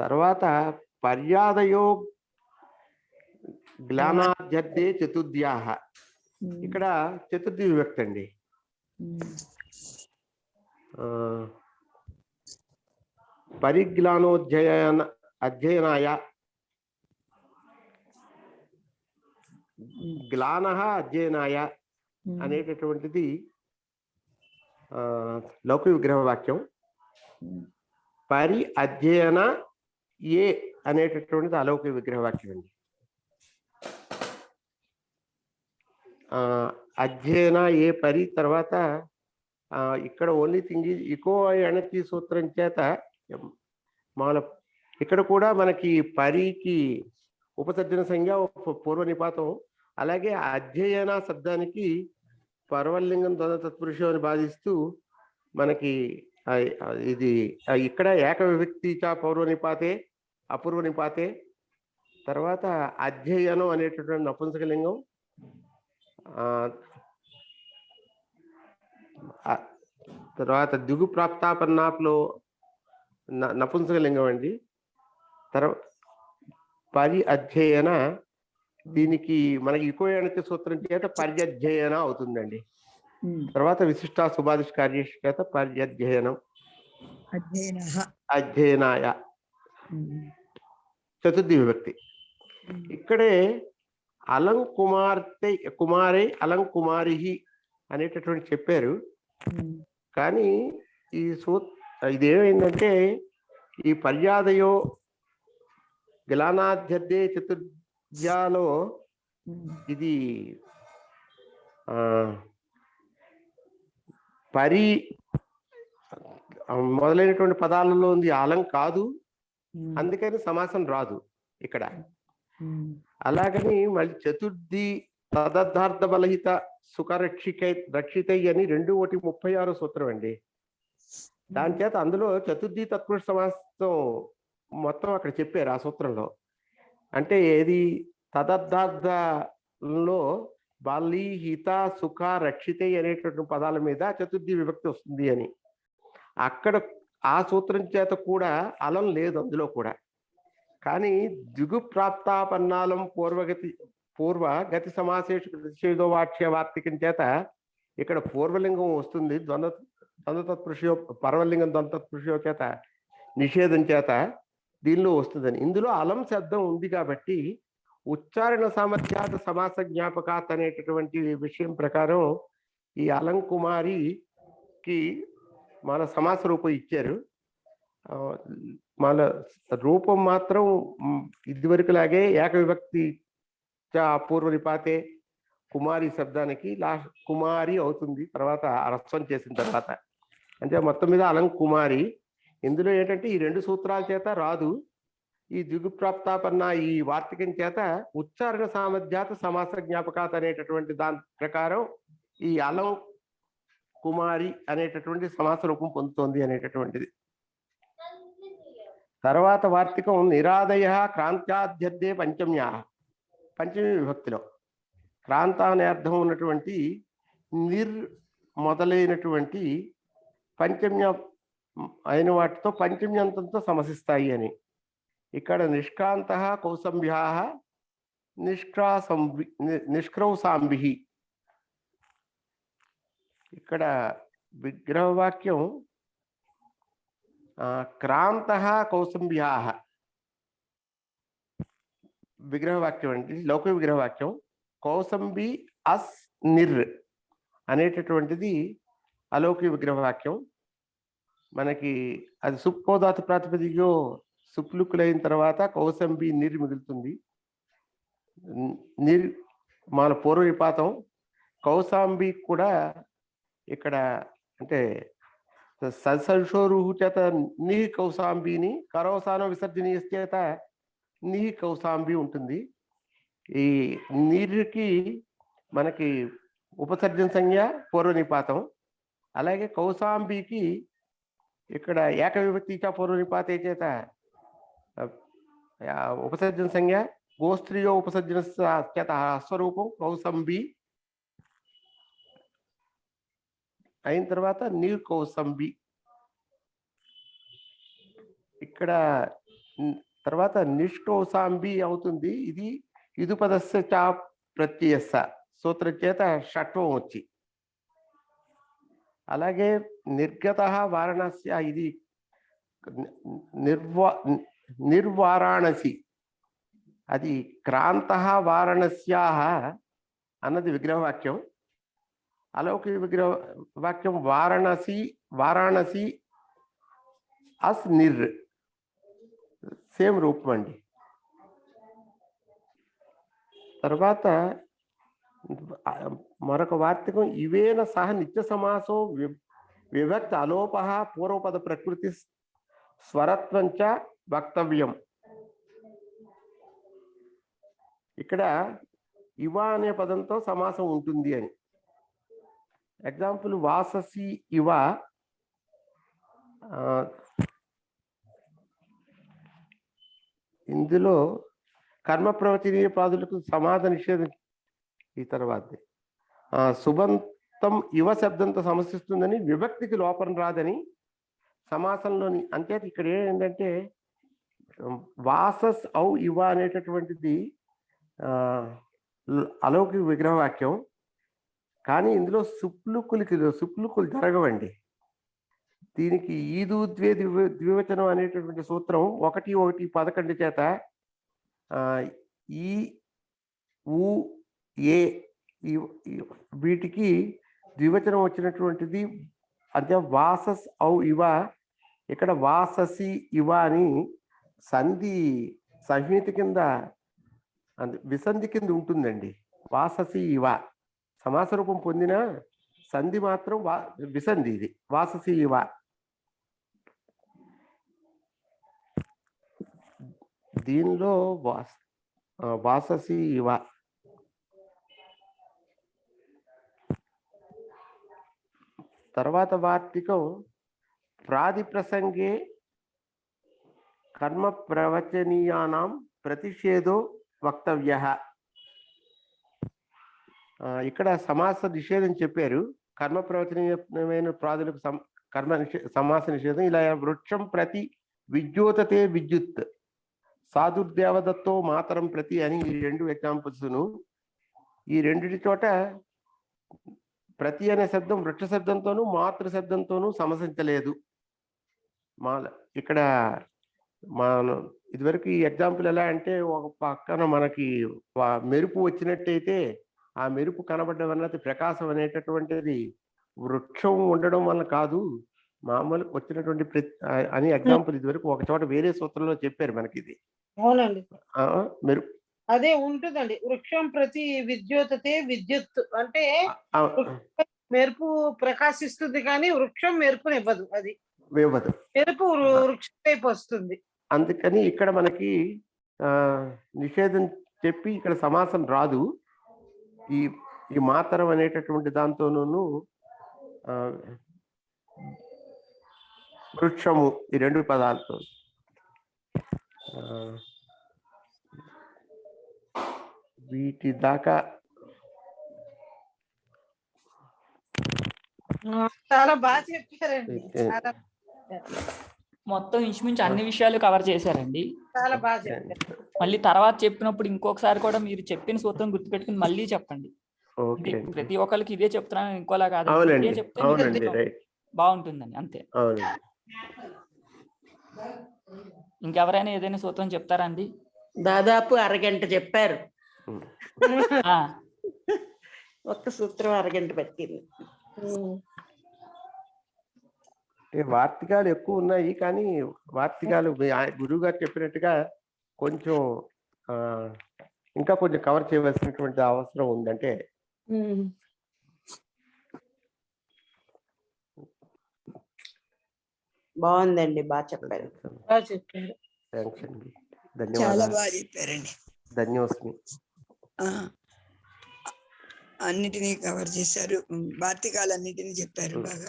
S1: తర్వాత పర్యాదయో గ్లానాధ్యర్థే చతుర్థ్యాః. ఇక్కడ చతుర్థి విభక్తి అండి. అధ్యయనాయ గ్లాన అధ్యయనాయ అనేటటువంటిది లౌకిక విగ్రహ వాక్యం. పరి అధ్యయన ఏ అనేటటువంటిది అలౌకిక విగ్రహ వాక్యం అండి. అధ్యయన ఏ పరి. తర్వాత ఇక్కడ ఓన్లీ థింగ్ ఇకో అణచి సూత్రం చేత మాల ఇక్కడ కూడా మనకి పరికి ఉపసర్జన సంజ్ఞ పూర్వనిపాతం. అలాగే అధ్యయన శబ్దానికి పర్వలింగం ద్వంద్వ తత్పురుషం అని బాధిస్తూ మనకి ఇది ఇక్కడ ఏక విభక్తి చ పౌర్వనిపాతే అపూర్వనిపాతే. తర్వాత అధ్యయనం అనేటటువంటి నపుంసకలింగం. తర్వాత దిగు ప్రాప్తాపన్నాప్లో నపుంసకలింగం అండి. తర్వాత పరి అధ్యయన దీనికి మనకి ఇకోయణిత సూత్రం చేత పర్యధ్యయన అవుతుందండి. తర్వాత విశిష్టా సుభాషిత కార్యేషు చేత పర్యధ్యయనం అధ్యయనాయ చతుర్థి విభక్తి. ఇక్కడే అలం కుమారే అలం కుమారి అనేటటువంటి చెప్పారు. కానీ ఈ ఇదేమైందంటే ఈ పర్యాదయో గ్లానాధ్యర్థే చతుర్థ్యాలో ఇది పరి మొదలైనటువంటి పదాలలో ఉంది, అలం కాదు, అందుకని సమాసం రాదు ఇక్కడ. అలాగని మళ్ళీ చతుర్థి తదర్థార్థ బలహిత సుఖ రక్షితై అని 2:36 సూత్రం అండి. దాని చేత అందులో చతుర్థి తత్పురుష సమాసం మొత్తం అక్కడ చెప్పారు ఆ సూత్రంలో. అంటే ఏది తదర్థార్థంలో బలి హిత సుఖ రక్షితై అనేటువంటి పదాల మీద చతుర్థి విభక్తి వస్తుంది అని. అక్కడ ఆ సూత్రం చేత కూడా అలం లేదు అందులో కూడా. కానీ దిగు ప్రాప్తాపన్నాలం పూర్వ గతి సమాసేషు ప్రతిషేధో వాక్య వార్తికం చేత ఇక్కడ పూర్వలింగం వస్తుంది. ద్వంద్వ తత్పురుషో పర్వలింగం ద్వంద్వ తత్పురుషో చేత నిషేధం చేత దీనిలో వస్తుందని. ఇందులో అలం శబ్దం ఉంది కాబట్టి ఉచ్చారణ సామర్థ్యాత సమాస జ్ఞాపకాత్ అనేటటువంటి విషయం ప్రకారం ఈ అలం కుమారికి మన సమాస రూపం ఇచ్చారు. మన రూపం మాత్రం ఇదివరకులాగే ఏక విభక్తి పూర్వ నిపాతే కుమారి శబ్దానికి లాస్ట్ కుమారి అవుతుంది తర్వాత రస్వం చేసిన తర్వాత. అంటే మొత్తం మీద అలం కుమారి. ఇందులో ఏంటంటే ఈ 2 సూత్రాల చేత రాదు. ఈ ద్విగుప్రాప్తాపన్న ఈ వార్తికం చేత ఉచ్చారణ సామర్థ్యాత సమాస జ్ఞాపకాత అనేటటువంటి దాని ప్రకారం ఈ అలం కుమారి అనేటటువంటి సమాస రూపం పొందుతోంది అనేటటువంటిది. తర్వాత వార్తికం నిరాదయ క్రాంత్యాధ్యర్థే పంచమ్యా, పంచమి విభక్తిలో క్రాంత అనే అర్థం ఉన్నటువంటి నిర్ మొదలైనటువంటి పంచమ్య అయిన వాటితో పంచమ్యంతంతో సమసిస్తాయి అని. ఇక్కడ నిష్క్రాంత కౌసంభ్యా నిష్క్రౌసాంభి. ఇక్కడ విగ్రహవాక్యం క్రాంత కౌసంభ్యా విగ్రహవాక్యం అండి, లౌకిక విగ్రహవాక్యం. కౌసంబి అస్ నిర్ అనేటటువంటిది అలౌకిక విగ్రహవాక్యం. మనకి అది సుప్పోదాత ప్రాతిపదికలో సుప్లుకులైన తర్వాత కౌసంబి నిర్ మిగులుతుంది. నిర్ మన పూర్వ విపాతం. కౌసాంబి కూడా ఇక్కడ అంటే సల్సల్షోరుహు చేత నీ కౌసాంబిని, కరవసానం విసర్జనీయ చేత నీ కౌసాంబి ఉంటుంది. ఈ నీరుకి మనకి ఉపసర్జన సంజ్ఞ పూర్వ నిపాతం. అలాగే కౌసాంబికి ఇక్కడ ఏకవిభక్తిచ పూర్వ నిపాతే చేత ఉపసర్జన సంజ్ఞ, గోస్త్రియో ఉపసర్జన చేత స్వరూపం కౌసంబి అయిన తర్వాత నీర్ కౌసంబి. ఇక్కడ తర్వాత నిష్కౌసాంబి అవుతుంది. ఇది ఇదుపదస్య చ ప్రత్యయస్స సూత్రం చేత షట్వం వచ్చి. అలాగే నిర్గత వారణాసి, ఇది నిర్వారాణసి, అది క్రాంత వారణస్యా అన్నది విగ్రహవాక్యం. అలౌకిక విగ్రహ వాక్యం వారాణసి అస్ నిర్, సేమ్ రూపం అండి. తర్వాత మరొక వార్తికం ఇవేన సహ నిత్య సమాసో విభక్తి అలోప పూర్వపద ప్రకృతి స్వరత్వంచ వక్తవ్యం. ఇక్కడ ఇవ అనే పదంతో సమాసం ఉంటుంది అని. ఎగ్జాంపుల్ వాససి ఇవ, ఇందులో కర్మ ప్రవచనీయ పాదులకు సమాధ నిషేధం. ఈ తర్వాత సుబంతం ఇవ శబ్దంతో సమసిస్తుందని, విభక్తికి లోపం రాదని సమాసంలోని. అంటే ఇక్కడ ఏంటంటే వాసస్ ఔ ఇవ అనేటటువంటిది అలౌకిక విగ్రహవాక్యం. కానీ ఇందులో సుప్లుకులు జరగవండి. దీనికి ఈదు ద్వివచనం అనేటటువంటి సూత్రం 1:1:11 చేత ఈ ఊ ఏ వీటికి ద్వివచనం వచ్చినటువంటిది. అంటే వాసస్ ఔ ఇవ, ఇక్కడ వాససి ఇవ అని సంధి సంహిత కింద విసంధి కింద ఉంటుందండి. వాససి ఇవ సమాస రూపం పొందిన సంధి మాత్రం విసంధి. ఇది వాససి ఇవ. దీనిలో వాససి ఇవ. తర్వాత వార్తికం ప్రాదిప్రసంగే కర్మ ప్రవచనీయానాం ప్రతిషేధో వక్తవ్య. ఇక్కడ సమాస నిషేధం చెప్పారు. కర్మ ప్రవచనీయమైన ప్రాదులకు సమాస నిషేధం. ఇలా వృక్షం ప్రతి విద్యోతతే విద్యుత్, సాధుర్దేవదత్తో మాతరం ప్రతి అని ఈ 2 ఎగ్జాంపుల్స్ను. ఈ రెండిటి చోట ప్రతి అనే శబ్దం వృక్ష శబ్దంతోనూ మాతృ శబ్దంతోనూ సమసించలేదు. ఇక్కడ ఇదివరకు ఈ ఎగ్జాంపుల్ ఎలా అంటే, ఒక పక్కన మనకి మెరుపు వచ్చినట్టయితే ఆ మెరుపు కనబడడం అన్నది ప్రకాశం అనేటటువంటిది వృక్షం ఉండడం వల్ల కాదు, మామూలు వచ్చినటువంటి అని ఎగ్జాంపుల్ ఇదివరకు ఒక చోట వేరే సూత్రంలో చెప్పారు మనకి. ఇది
S3: అవునండి.
S1: మెరుపు
S3: అదే ఉంటుందండి. వృక్షం ప్రతి విద్యోతతే విద్యుత్ అంటే మెరుపు ప్రకాశిస్తుంది కానీ వృక్షం మెరుపునివ్వదు. అది
S1: ఇవ్వదు.
S3: మెరుపు వృక్షం వైపు వస్తుంది.
S1: అందుకని ఇక్కడ మనకి నిషేధం చెప్పి ఇక్కడ సమాసం రాదు. ఈ ఈ మాతరం అనేటటువంటి దాంతోనూ వృక్షము ఈ రెండు పదాలతో వీటి దాకా
S3: చాలా బాగా చెప్పారండి. చాలా
S2: మొత్తం ఇంచుమించు అన్ని విషయాలు కవర్ చేశారండి.
S3: చాలా బాగా చెప్పారు.
S2: మళ్ళీ తర్వాత చెప్పినప్పుడు ఇంకొకసారి కూడా మీరు చెప్పిన సూత్రం గుర్తుపెట్టుకుని మళ్ళీ చెప్పండి. ప్రతి ఒక్కరికి ఇదే చెప్తున్నాను ఇంకోలా కాదు, ఇదే చెప్తే బాగుంటుందండి. అంతే. ఇంకెవరైనా ఏదైనా సూత్రం చెప్తారా అండి?
S5: దాదాపు అరగంట చెప్పారు.
S2: ఆ,
S5: ఒక్క సూత్రం అరగంట పట్టింది.
S1: వార్తికాలు ఎక్కువ ఉన్నాయి కానీ వార్తికాలు గురువు గారు చెప్పినట్టుగా కొంచెం ఇంకా కొంచెం కవర్ చేయవలసినటువంటి అవసరం ఉందంటే
S5: బాగుందండి, బాగా చెప్పారు.
S1: థ్యాంక్స్ అండి,
S4: చాలా
S1: ధన్యవాదాలు.
S4: బాగా చెప్పారండి.
S1: ధన్యోస్మి.
S4: అన్నిటినీ కవర్ చేశారు, వార్తికాలన్నిటినీ చెప్పారు బాగా.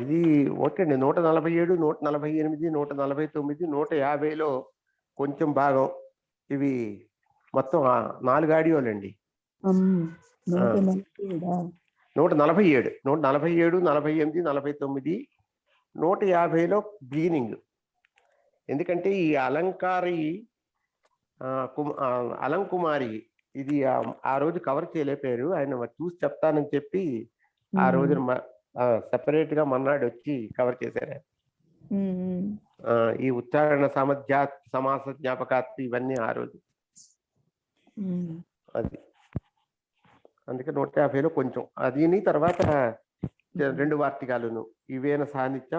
S1: ఇది ఓకే అండి. 147, 148, 149, 150లో కొంచెం భాగం. ఇవి మొత్తం 4 ఆడియోలండి. 147, 147, 48, 49, 150లో బిగినింగ్. ఎందుకంటే ఈ అలంకారి అలంకుమారి ఇది ఆ రోజు కవర్ చేయలేపారు. ఆయన చూసి చెప్తానని చెప్పి ఆ రోజున సెపరేట్ గా మన్నాడు వచ్చి కవర్ చేశారు. ఈ ఉచ్చారణ సమాస జ్ఞాపకాత్తి ఇవన్నీ ఆ రోజు అది. అందుకే 150లో కొంచెం అదిని తర్వాత 2 వార్తికాలను ఇవేన సాన్నిధ్య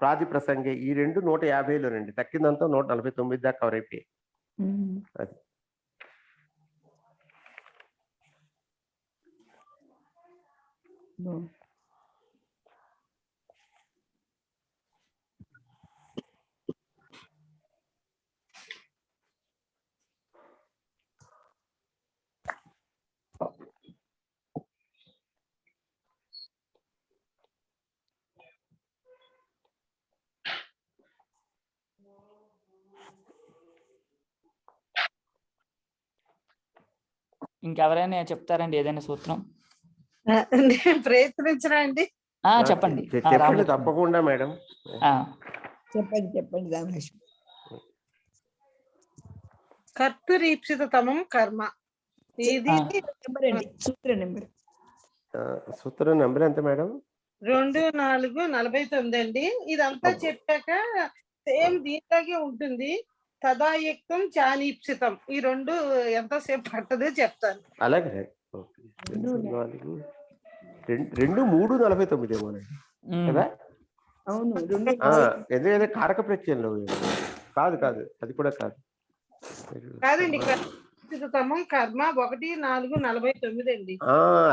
S1: ప్రాది ప్రసంగే ఈ 2 150లోనండి. తక్కిందంతా 149 దాకా కవర్ అయిపోయాయి. అది
S2: ఇంకెవరైనా చెప్తారండి ఏదైనా సూత్రం?
S3: ప్రయత్నించరా అండి?
S2: చెప్పండి.
S1: చెప్పండి తప్పకుండా మేడం.
S4: చెప్పండి రామలక్ష్మి.
S3: కర్తరీప్సితమం కర్మ. ఇది
S1: సూత్రం నెంబర్ ఎంత మేడం?
S3: 2, 4, 49 అండి. ఇదంతా చెప్పాక సేమ్ దీంట్లాగే ఉంటుంది. తదాయుక్తం చానీప్సితం. ఈ 2 ఎంతసేపు పట్టదో చెప్తాను.
S1: అలాగే 2, 4, 2, 3, 49 ఏమోనండి కదా?
S4: అవును,
S1: ఎందుకంటే కారక ప్రత్యయంలో కాదు అది కూడా
S3: కాదండి. కర్తరీప్సితమం కర్మ 1, 4, 49 అండి.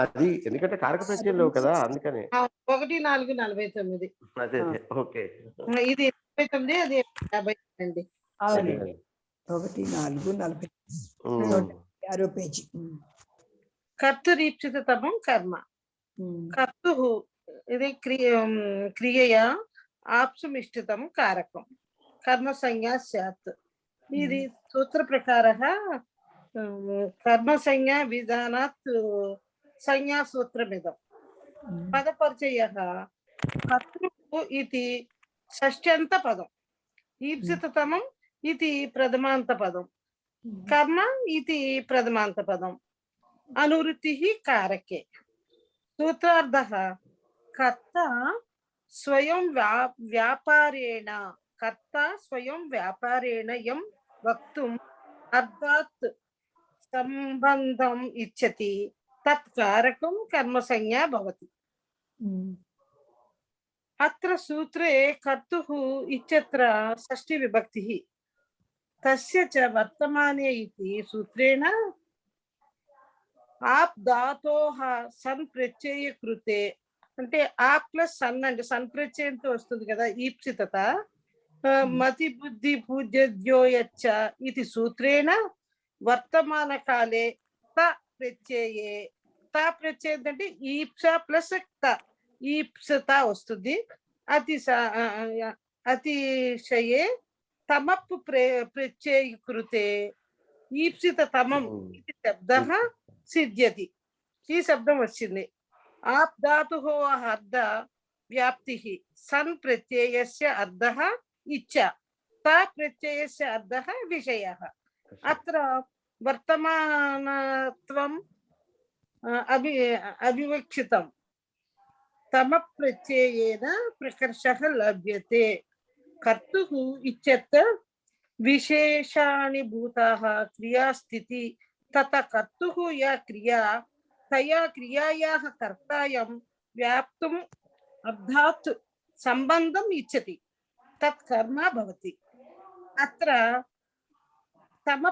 S1: అది ఎందుకంటే కారక ప్రత్యయంలో కదా, అందుకనే
S3: 1, 4, 49.
S1: అదే ఓకే.
S3: ఇది 49, అది 50 అండి.
S4: 1, 4, 46 పేజీ.
S3: కర్తరీప్సితమం కర్మ. కర్తు ఇది క్రియయా ఆప్సుమిష్టితం కారకం కర్మ సంజ్ఞా స్యాత్. ఇది సూత్ర ప్రకార కర్మ సంజ్ఞా విధానాత్ సంజ్ఞా సూత్రమిదం. పదపరిచయ కర్తృ ఇది షష్ఠ్యంత పదం, ఈప్సితమం ఇది ప్రథమాంత పదం, కర్మ ఇది ప్రథమాంత పదం, అనువృత్తి కారకే. సూత్రార్థః కర్త స్వయం వ్యాపారేణ యం వక్తుం అర్థాత్ సంబంధం ఇచ్చతి తత్ కారకం కర్మ సంజ్ఞా భవతి. అత్ర సూత్రే కర్తుః ఇత్యత్ర షష్ఠి విభక్తిః తస్య చ వర్తమానే ఇతి సూత్రేణ ఆప్ ధాతోః సన్ ప్రత్యయ కృతే, అంటే ఆప్ ప్లస్ సన్ అంటే సన్ ప్రత్యయంతో వస్తుంది కదా ఈప్సితత, మతి బుద్ధి పూజ్యో యచ్చ ఇది సూత్రేణ వర్తమాన కాలే త ప్రత్యయే, త ప్రత్యయం అంటే ఈప్స ప్లస్ త, ఈప్సత వస్తుంది. అతిశయే తమప్పు ప్రత్యయ కృతే ఈప్సిత తమం ఇది శబ్దః సిద్ధ్యతి. ఈ శబ్దం వచ్చింది. ఆప్ ధాతుః అర్థ వ్యాప్తి సన్ ప్రత్యయస్య అర్థః ఇచ్చ, త ప్రత్యయస్య అర్థః విషయః. అత్ర వర్తమానత్వం అవివక్షితం తమ ప్రత్యయేన ప్రకర్షః లభ్యతే. కర్తుః ఇత్యత్ర విశేషాణి భూతాః క్రియాస్థితి తత కర్తుః యా క్రియా తయా క్రియాయాః కర్తాయం వ్యాప్తుం అర్థాత్ సంబంధం ఇచ్చతి తత్ కర్మ భవతి. అత్ర తమ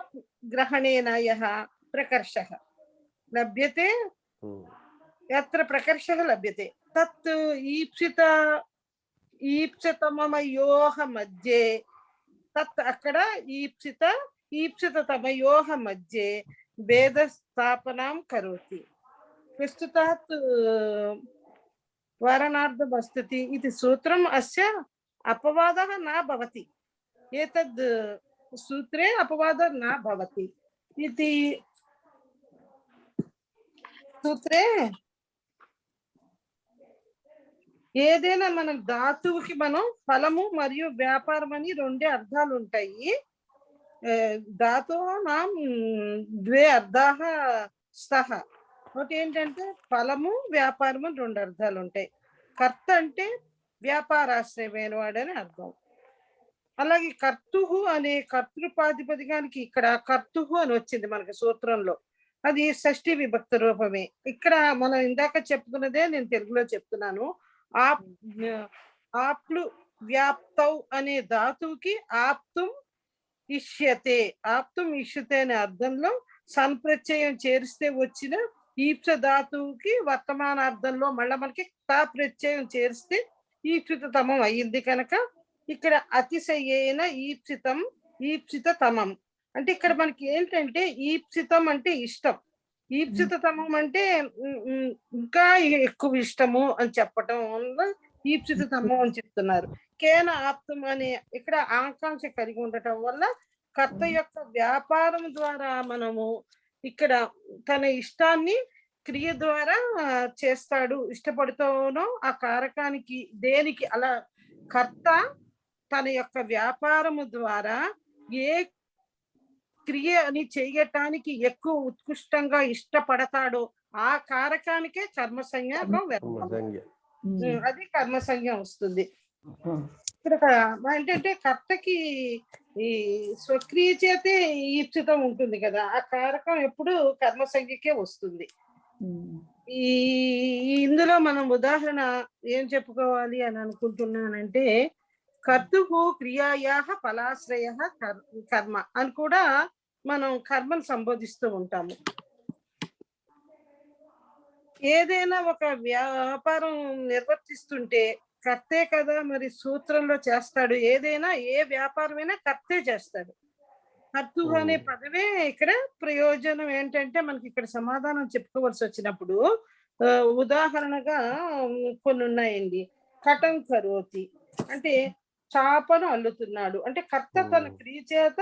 S3: గ్రహణేన యః ప్రకర్షః లభ్యతే, యత్ర ప్రకర్షః లభ్యతే తత్ ఈప్సితమయోః మధ్యే, తత్ అక్కడ ఈప్సితమయోః మధ్యే భేద స్థాపనాం కరోతి. ప్రస్తుతాత్ వారణార్థమస్తి ఇది సూత్రం అస్య అపవాదः न भवति. एतद् सूत्रे अपवादः न भवति इति సూత్రే ఏదైనా మన ధాతువుకి మనం ఫలము మరియు వ్యాపారం అని రెండే అర్థాలు ఉంటాయి. ధాతునాం ద్వే అర్థాః స్తః. ఒకటి ఏంటంటే ఫలము వ్యాపారము అని రెండు అర్థాలు ఉంటాయి. కర్త అంటే వ్యాపారాశ్రయమైన వాడని అర్థం. అలాగే కర్తుః అనే కర్తృపాదిపదికానికి ఇక్కడ కర్తుః అని వచ్చింది మనకి సూత్రంలో, అది షష్ఠి విభక్త రూపమే. ఇక్కడ మనం ఇందాక చెప్పుకున్నదే నేను తెలుగులో చెప్తున్నాను. ఆప్లు వ్యాప్తౌ అనే ధాతువుకి ఆప్తుం ఇష్యతే, ఆప్తుం ఇష్యతే అనే అర్థంలో సంప్రత్యయం చేరిస్తే వచ్చిన ఈప్స ధాతువుకి వర్తమానార్థంలో మళ్ళీ మనకి తా ప్రత్యయం చేరిస్తే ఈప్సితమం అయ్యింది. కనుక ఇక్కడ అతిశయేన ఈప్సిత తమం అంటే ఇక్కడ మనకి ఏంటంటే ఈప్సితం అంటే ఇష్టం, ఈప్సితమం అంటే ఇంకా ఎక్కువ ఇష్టము అని చెప్పటం వల్ల ఈప్సితమం అని చెప్తున్నారు. కేన ఆప్తం అనే ఇక్కడ ఆకాంక్ష కలిగి ఉండటం వల్ల కర్త యొక్క వ్యాపారం ద్వారా మనము ఇక్కడ తన ఇష్టాన్ని క్రియ ద్వారా చేస్తాడు. ఇష్టపడుతూనో ఆ కారకానికి దేనికి అలా కర్త తన యొక్క వ్యాపారము ద్వారా ఏ క్రియని చేయటానికి ఎక్కువ ఉత్కృష్టంగా ఇష్టపడతాడో ఆ కారకానికే కర్మసంజ్ఞ, అది కర్మసంజ్ఞ వస్తుంది. ఇక్కడ ఏంటంటే కర్తకి ఈ స్వక్రియ చేతే ఈప్సితం ఉంటుంది కదా, ఆ కారకం ఎప్పుడు కర్మసంజ్ఞకే వస్తుంది. ఇందులో మనం ఉదాహరణ ఏం చెప్పుకోవాలి అని అనుకుంటున్నానంటే కర్తుః క్రియాయాః ఫలాశ్రయః కర్మ అని కూడా మనం కర్మను సంబోధిస్తూ ఉంటాము. ఏదైనా ఒక వ్యాపారం నిర్వర్తిస్తుంటే కర్తే కదా మరి సూత్రంలో చేస్తాడు. ఏదైనా ఏ వ్యాపారమైనా కర్తే చేస్తాడు. కర్తుః అనే పదవే ఇక్కడ ప్రయోజనం. ఏంటంటే మనకి ఇక్కడ సమాధానం చెప్పుకోవాల్సి వచ్చినప్పుడు ఉదాహరణగా కొన్ని ఉన్నాయండి. కటం కరోతి అంటే చాపను అల్లుతున్నాడు అంటే కర్త తన క్రియ చేత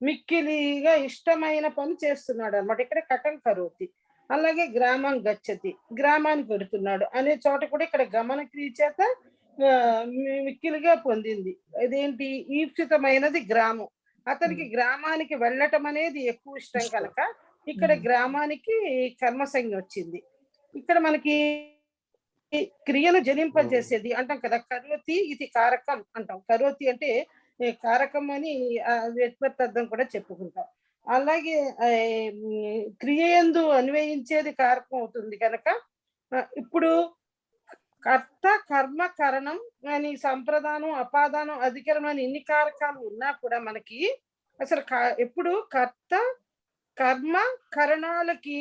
S3: మిక్కిలిగా ఇష్టమైన పని చేస్తున్నాడు అన్నమాట. ఇక్కడ కటం కరోతి. అలాగే గ్రామం గచ్చతి గ్రామానికి వెళుతున్నాడు అనే చోట కూడా ఇక్కడ గమన క్రియ చేత మిక్కిలిగా పొందింది. ఇదేంటి ఈప్సితమైనది గ్రామం. అతనికి గ్రామానికి వెళ్ళటం అనేది ఎక్కువ ఇష్టం కనుక ఇక్కడ గ్రామానికి కర్మసంజ్ఞ వచ్చింది. ఇక్కడ మనకి క్రియను జనింపజేసేది అంటాం కదా, కరోతి ఇది కారకం అంటాం. కరోతి అంటే కారకం అని వ్యుత్పత్తార్థం కూడా చెప్పుకుంటాం. అలాగే క్రియందు అన్వయించేది కారకం అవుతుంది కనుక ఇప్పుడు కర్త కర్మ కరణం అని సంప్రదానం అపాదానం అధికరణం అని ఎన్ని కారకాలు ఉన్నా కూడా మనకి అసలు ఎప్పుడు కర్త కర్మ కరణాలకి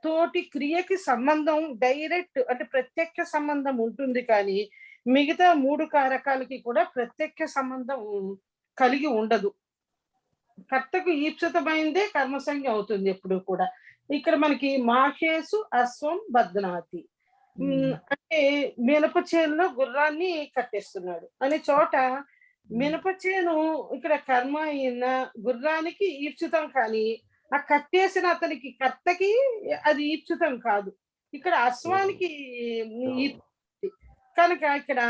S3: తోటి క్రియకి సంబంధం డైరెక్ట్ అంటే ప్రత్యక్ష సంబంధం ఉంటుంది, కానీ మిగతా 3 కారకాలకి కూడా ప్రత్యక్ష సంబంధం కలిగి ఉండదు. కర్తకు ఈప్సితమైందే కర్మసంజ్ఞ అవుతుంది ఎప్పుడు కూడా. ఇక్కడ మనకి మాషేసు అశ్వం బధ్నాతి అంటే మినప చేనులో గుర్రాన్ని కట్టేస్తున్నాడు అనే చోట మినప చేను ఇక్కడ కర్మ అయిన గుర్రానికి ఈప్సితం, కానీ ఆ కట్టేసిన అతనికి కర్తకి అది ఈప్సితం కాదు. ఇక్కడ అశ్వానికి కనుక ఇక్కడ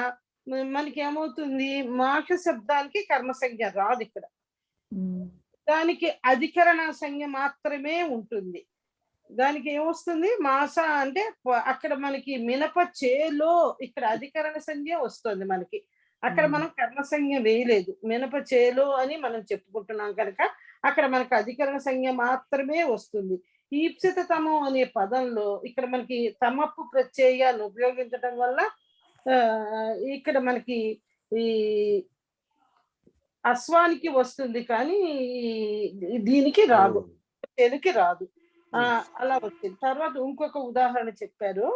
S3: మనకి ఏమవుతుంది, మాష శబ్దానికి కర్మ సంజ్ఞ రాదు. ఇక్కడ దానికి అధికరణ సంజ్ఞ మాత్రమే ఉంటుంది. దానికి ఏమొస్తుంది, మాస అంటే అక్కడ మనకి మినప చేలో ఇక్కడ అధికరణ సంజ్ఞ వస్తుంది మనకి. అక్కడ మనం కర్మ సంజ్ఞ వేయలేదు, మినప చేలో అని మనం చెప్పుకుంటున్నాం కనుక అక్కడ మనకు అధికరణ సంజ్ఞ మాత్రమే వస్తుంది. ఈప్సిత తమం అనే పదంలో ఇక్కడ మనకి తమపు ప్రత్యయాన్ని ఉపయోగించడం వల్ల ఇక్కడ మనకి ఈ అశ్వానికి వస్తుంది, కానీ దీనికి రాదు, చేనుకి రాదు. అలా వచ్చింది. తర్వాత ఇంకొక ఉదాహరణ చెప్పారు,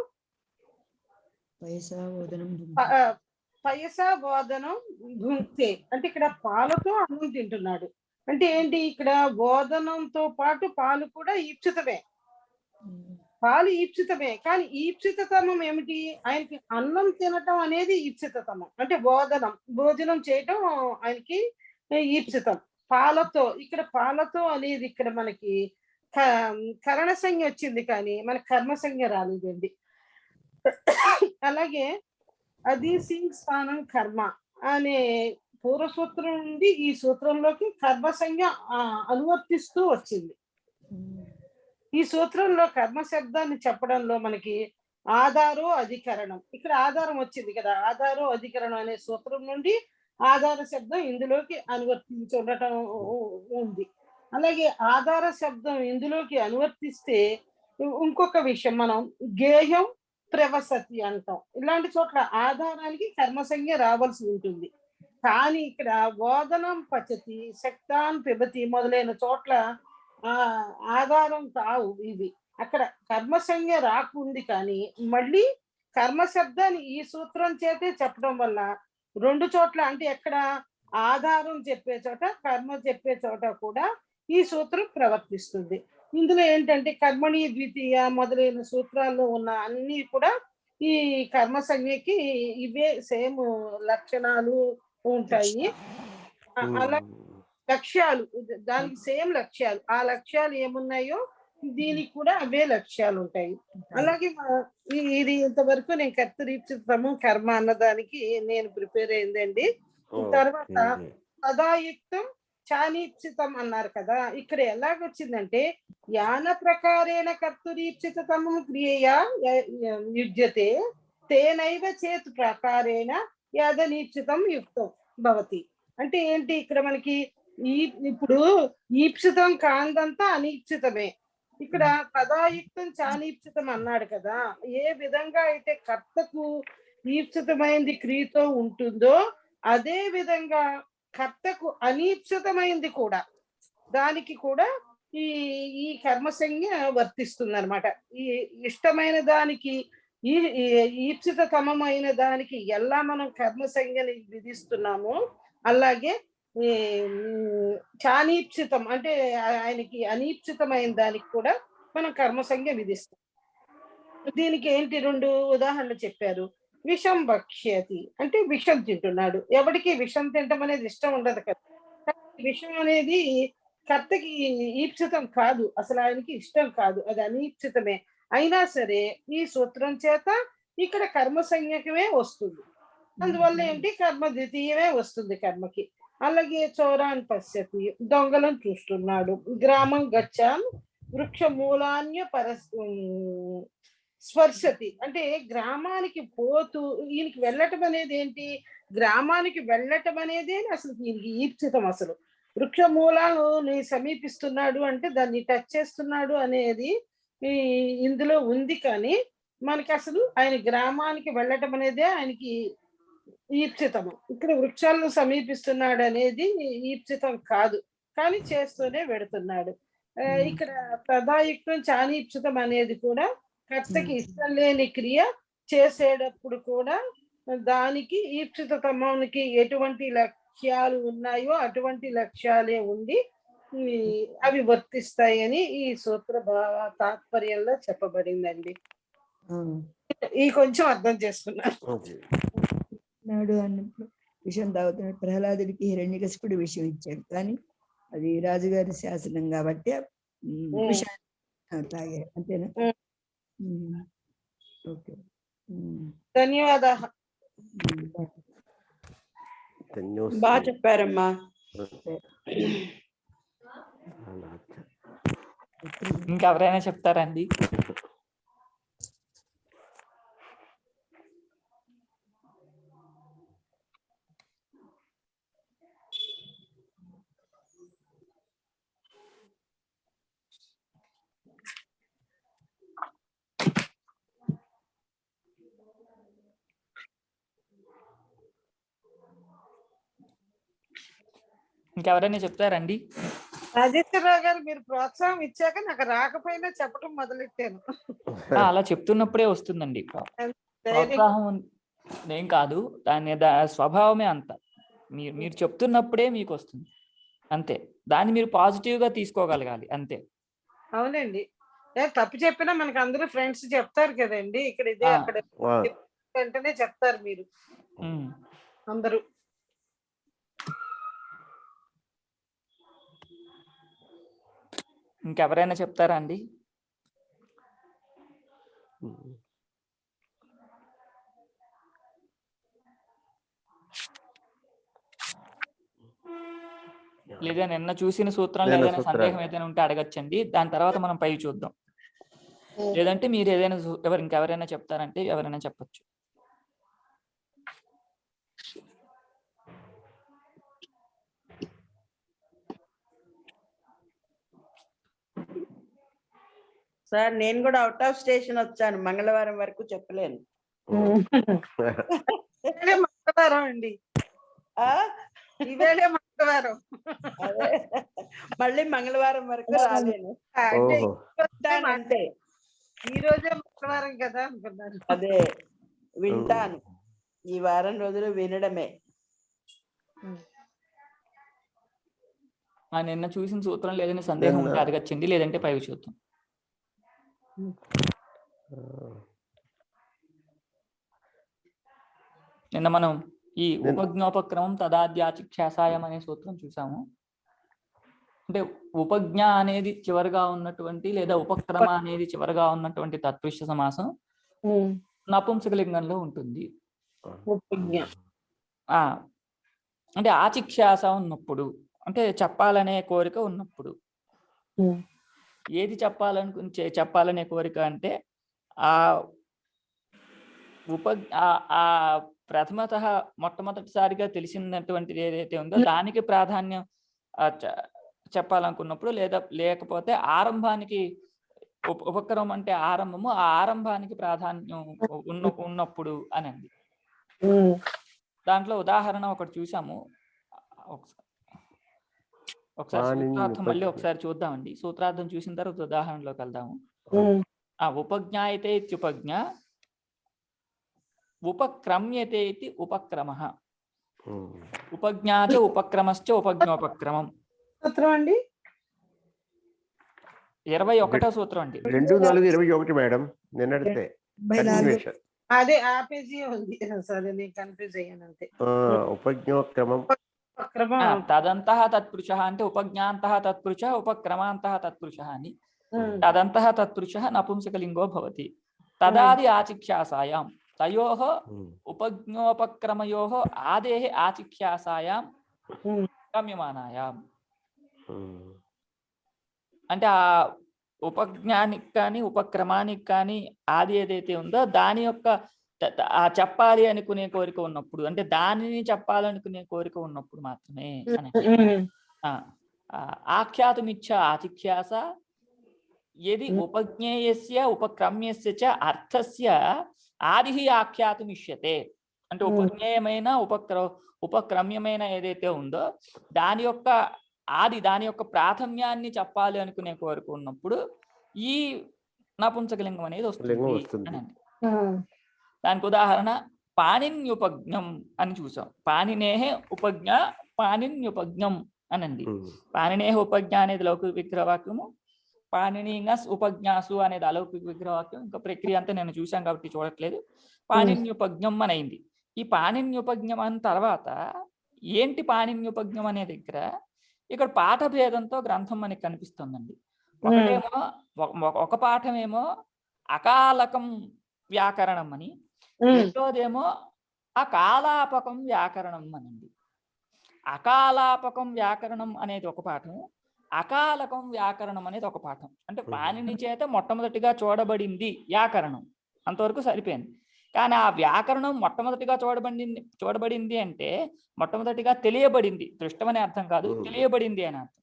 S3: పయసా బోధనం భుంక్తే అంటే ఇక్కడ పాలతో అన్నం తింటున్నాడు. అంటే ఏంటి, ఇక్కడ బోధనంతో పాటు పాలు కూడా ఈప్సితమే, పాలు ఈప్సితమే, కానీ ఈప్సితతమం ఏమిటి, ఆయనకి అన్నం తినటం అనేది ఈప్సితతమం. అంటే భోజనం చేయటం ఆయనకి ఈప్సితం. పాలతో ఇక్కడ పాలతో అనేది ఇక్కడ మనకి కరణ సంజ్ఞ వచ్చింది, కానీ మన కర్మ సంజ్ఞ రాలేదండి. అలాగే అధీసింగ్ స్థానం కర్మ అనే పూర్వ సూత్రం నుండి ఈ సూత్రంలోకి కర్మ సంజ్ఞ అనువర్తిస్తూ వచ్చింది. ఈ సూత్రంలో కర్మ శబ్దాన్ని చెప్పడంలో మనకి ఆధారో అధికరణం, ఇక్కడ ఆధారం వచ్చింది కదా, ఆధారో అధికరణం అనే సూత్రం నుండి ఆధార శబ్దం ఇందులోకి అనువర్తించి ఉండటం ఉంది. అలాగే ఆధార శబ్దం ఇందులోకి అనువర్తిస్తే ఇంకొక విషయం, మనం గేయం ప్రవసతి అంటాం. ఇలాంటి చోట్ల ఆధారానికి కర్మసంజ్ఞ రావాల్సి ఉంటుంది, కానీ ఇక్కడ బోధనం పచతి శక్తాన్ పిబతి మొదలైన చోట్ల ఆధారం కావు ఇవి. అక్కడ కర్మసంజ్ఞ రాకుంది, కానీ మళ్ళీ కర్మ శబ్దాన్ని ఈ సూత్రం చేతే చెప్పడం వల్ల 2 చోట్ల అంటే ఎక్కడ ఆధారం చెప్పే చోట కర్మ చెప్పే చోట కూడా ఈ సూత్రం ప్రవర్తిస్తుంది. ఇందులో ఏంటంటే కర్మణి ద్వితీయ మొదలైన సూత్రాల్లో ఉన్న అన్ని కూడా ఈ కర్మ సంజ్ఞకి ఇవే సేమ్ లక్షణాలు ఉంటాయి. అలా లక్ష్యాలు, దానికి సేమ్ లక్ష్యాలు, ఆ లక్ష్యాలు ఏమున్నాయో దీనికి కూడా అవే లక్ష్యాలు ఉంటాయి. అలాగే ఇది ఇంతవరకు నేను కర్తరీప్సితము కర్మ అన్నదానికి నేను ప్రిపేర్ అయిందండి. తర్వాత సదాయుక్తం చానీప్సితం అన్నారు కదా, ఇక్కడ ఎలాగొచ్చిందంటే యాన ప్రకారేణ కర్తరీప్సితము క్రియయా యుజ్యతే తేనైవ చేత్ ప్రకారేణ యాదనీప్సితం యుక్తం భవతి. అంటే ఏంటి, ఇక్కడ మనకి ఇప్పుడు ఈప్సితం కాందంతా అనీప్సితమే. ఇక్కడ కథాయుక్తం చానీప్సితం అన్నాడు కదా, ఏ విధంగా అయితే కర్తకు ఈప్సితమైంది క్రియతో ఉంటుందో అదే విధంగా కర్తకు అనీప్సితమైంది కూడా, దానికి కూడా ఈ కర్మసంజ్ఞ వర్తిస్తుంది అనమాట. ఈ ఇష్టమైన దానికి ఈ ఈప్సితమైన దానికి ఎలా మనం కర్మసంజ్ఞని విధిస్తున్నామో అలాగే చానీప్సితం అంటే ఆయనకి అనీప్సితమైన దానికి కూడా మనం కర్మసంజ్ఞ విధిస్తాం. దీనికి ఏంటి 2 ఉదాహరణలు చెప్పారు. విషం భక్ష్యతి అంటే విషం తింటున్నాడు. ఎవరికి విషం తినటం అనేది ఇష్టం ఉండదు కదా, విషం అనేది కర్తకి ఈప్సితం కాదు, అసలు ఆయనకి ఇష్టం కాదు, అది అనీప్సితమే. అయినా సరే ఈ సూత్రం చేత ఇక్కడ కర్మ సంజ్ఞకమే వస్తుంది, అందువల్ల ఏంటి కర్మ ద్వితీయమే వస్తుంది కర్మకి. అలాగే చోరాన్ పశ్యతి దొంగలను చూస్తున్నాడు. గ్రామం గచ్చాన్ వృక్ష మూలాన్య స్పర్శతి అంటే గ్రామానికి పోతూ ఈయనకి వెళ్ళటం అనేది ఏంటి, గ్రామానికి వెళ్ళటం అనేది అసలు ఈయనకి ఈప్సితం. అసలు వృక్ష మూలాన్ని సమీపిస్తున్నాడు అంటే దాన్ని టచ్ చేస్తున్నాడు అనేది ఇందులో ఉంది, కానీ మనకి అసలు ఆయన గ్రామానికి వెళ్ళటం అనేదే ఆయనకి ఈప్సితము. ఇక్కడ వృక్షాలను సమీపిస్తున్నాడు అనేది ఈప్సితం కాదు. కానీ చేస్తూనే పెడుతున్నాడు. ఇక్కడ తదాయుక్తం చానీప్సితం అనేది కూడా కర్తకి ఇష్టం లేని క్రియ చేసేటప్పుడు కూడా దానికి ఈప్సిత తమోనికి ఎటువంటి లక్ష్యాలు ఉన్నాయో అటువంటి లక్ష్యాలే ఉండి అవి వర్తిస్తాయని ఈ సూత్ర తాత్పర్యంలో చెప్పబడిందండి. ఈ కొంచెం అర్థం చేసుకున్నాడు
S4: అన్నప్పుడు విషయం తాగుతున్నాడు. ప్రహ్లాదుడికి హిరణ్యకశిపుడు విషయం ఇచ్చాడు, కానీ అది రాజుగారి శాసనం కాబట్టి విషయాన్ని తాగారు, అంతేనా? ఓకే,
S3: ధన్యవాదాలు.
S5: బాగా చెప్పారమ్మా.
S2: ఇంకెవరైనా చెప్తారండి? ఇంకెవరైనా చెప్తారండి?
S3: రాజేశ్వరరావు గారు, మీరు ప్రోత్సాహం ఇచ్చాక నాకు రాకపోయినా చెప్పడం మొదలెట్టాను.
S2: అలా చెప్తున్నప్పుడే వస్తుందండి ప్రోత్సాహం. ఏం కాదు, దాని స్వభావమే అంత. మీరు చెప్తున్నప్పుడే మీకు వస్తుంది అంతే. దాన్ని మీరు పాజిటివ్ గా తీసుకోగలగాలి అంతే.
S3: అవునండి, తప్పు చెప్పినా మనకు అందరూ ఫ్రెండ్స్ చెప్తారు కదండి. ఇక్కడ ఇదే అక్కడ వెంటనే చెప్తారు మీరు అందరూ.
S2: ఇంకెవరైనా చెప్తారా అండి? లేదా నిన్న చూసిన సూత్రంలో ఏదైనా సందేహం ఏదైనా ఉంటే అడగచ్చండి. దాని తర్వాత మనం పై చూద్దాం. లేదంటే మీరు ఏదైనా ఇంకెవరైనా చెప్తారంటే ఎవరైనా చెప్పచ్చు.
S5: సార్, నేను కూడా అవుట్ ఆఫ్ స్టేషన్ వచ్చాను, మంగళవారం వరకు చెప్పలేను.
S3: మంగళవారం అండి, ఇవేళ మంగళవారం.
S5: అదే, మళ్ళీ మంగళవారం వరకు రాలేను. అంటే
S3: ఈ రోజే మంగళవారం కదా అనుకున్నాను.
S5: అదే, వింటాను. ఈ వారం రోజులు వినడమే.
S2: నిన్న చూసిన సూత్రం లేదని సందేహం ఉంటే అడగచ్చండి, లేదంటే పై చూద్దాం. నిన్న మనం ఈ ఉపజ్ఞోపక్రమం తదాద్యాచిక్షాసాయం అనే సూత్రం చూసాము. అంటే ఉపజ్ఞ అనేది చివరిగా ఉన్నటువంటి లేదా ఉపక్రమ అనేది చివరిగా ఉన్నటువంటి తత్పురుష సమాసం నపుంసకలింగంలో ఉంటుంది. అంటే ఆచిక్షాస ఉన్నప్పుడు, అంటే చెప్పాలనే కోరిక ఉన్నప్పుడు. ఏది చెప్పాలనే కోరిక అంటే ఆ ప్రథమత మొట్టమొదటిసారిగా తెలిసినటువంటిది ఏదైతే ఉందో దానికి ప్రాధాన్యం చెప్పాలనుకున్నప్పుడు, లేకపోతే ఆరంభానికి ఉపక్రమం అంటే ఆరంభము, ఆ ఆరంభానికి ప్రాధాన్యం ఉన్నప్పుడు అనండి. దాంట్లో ఉదాహరణ ఒకటి చూసాము. ఒకసారి సూత్రార్థం మళ్ళీ ఒకసారి చూద్దామండి. సూత్రార్థం చూసిన తర్వాత ఉదాహరణలోకి వెళ్దాము. ఉపజ్ఞాయతే ఇత్యుపజ్ఞ, ఉపక్రమ్యతే ఇది ఉపక్రమః, ఉపజ్ఞాచ ఉపక్రమశ్చ ఉపజ్ఞోపక్రమం.
S3: సూత్రం అండి
S2: 21వ సూత్రం అండి.
S1: 2-4-21 మేడం. నిన్నటిదే
S3: అదే ఆ పేజీ ఉంది. సరే, నేను కన్ఫ్యూజ్ అయ్యాను అంతే.
S1: ఉపజ్ఞోక్రమం
S2: తదంతః తత్పురుషః అంటే ఉపజ్ఞాంతః తత్పురుషః, ఉపక్రమాంతః తత్పురుషః అని. తదంతః తత్పురుషః నపుంసకలింగో భవతి. తదాది ఆచిక్షాసాయాం తయోః ఉపజ్ఞోపక్రమయోః ఆదేః ఆచిక్షాసాయాం గమ్యమానాయాం. అంటే ఆ ఉపజ్ఞానికి కానీ ఉపక్రమానికి కానీ ఆది ఏదైతే ఉందో దాని యొక్క ఆ చెప్పాలి అనుకునే కోరిక ఉన్నప్పుడు, అంటే దానిని చెప్పాలనుకునే కోరిక ఉన్నప్పుడు మాత్రమే అని. ఆఖ్యాతుమిచ్చ ఆచిఖ్యాస యది ఉపజ్ఞేయస్య ఉపక్రమ్యస్య చ అర్థస్య ఆదిః ఆఖ్యాతుమిష్యతే. అంటే ఉపజ్ఞేయమైన ఉపక్రమ్యమైన ఏదైతే ఉందో దాని యొక్క ఆది దాని యొక్క ప్రాథమ్యాన్ని చెప్పాలి అనుకునే కోరుకున్నప్పుడు ఈ నపుంసకలింగం అనేది
S1: లింగం
S2: వస్తుంది
S1: వస్తుంది.
S2: అని అండి. దానికి ఉదాహరణ పాణిన్యుపజ్ఞం అని చూసాం. పాణినేహే ఉపజ్ఞ పాణిన్యుపజ్ఞం అనండి. పాణినేహ ఉపజ్ఞ అనేది లౌకిక విగ్రహవాక్యము, పాణినింగస్ ఉపజ్ఞాసు అనేది అలౌకిక విగ్రహవాక్యం. ఇంకా ప్రక్రియ అంతా నేను చూశాను కాబట్టి చూడట్లేదు. పాణిన్యుపజ్ఞం అని అయింది. ఈ పాణిన్యుపజ్ఞం అన్న తర్వాత ఏంటి పాణిన్యుపజ్ఞం అనే దగ్గర ఇక్కడ పాఠ భేదంతో గ్రంథం మనకి కనిపిస్తుందండి. ఒకటేమో ఒక పాఠమేమో అకాలకం వ్యాకరణం అని, రెండోదేమో అకాలాపకం వ్యాకరణం అనండి. అకాలాపకం వ్యాకరణం అనేది ఒక పాఠం, అకాలకం వ్యాకరణం అనేది ఒక పాఠం. అంటే పాణిని చేత మొట్టమొదటిగా చూడబడింది వ్యాకరణం, అంతవరకు సరిపోయింది. కానీ ఆ వ్యాకరణం మొట్టమొదటిగా చూడబడింది అంటే మొట్టమొదటిగా తెలియబడింది, దృష్టమనే అర్థం కాదు, తెలియబడింది అని అర్థం.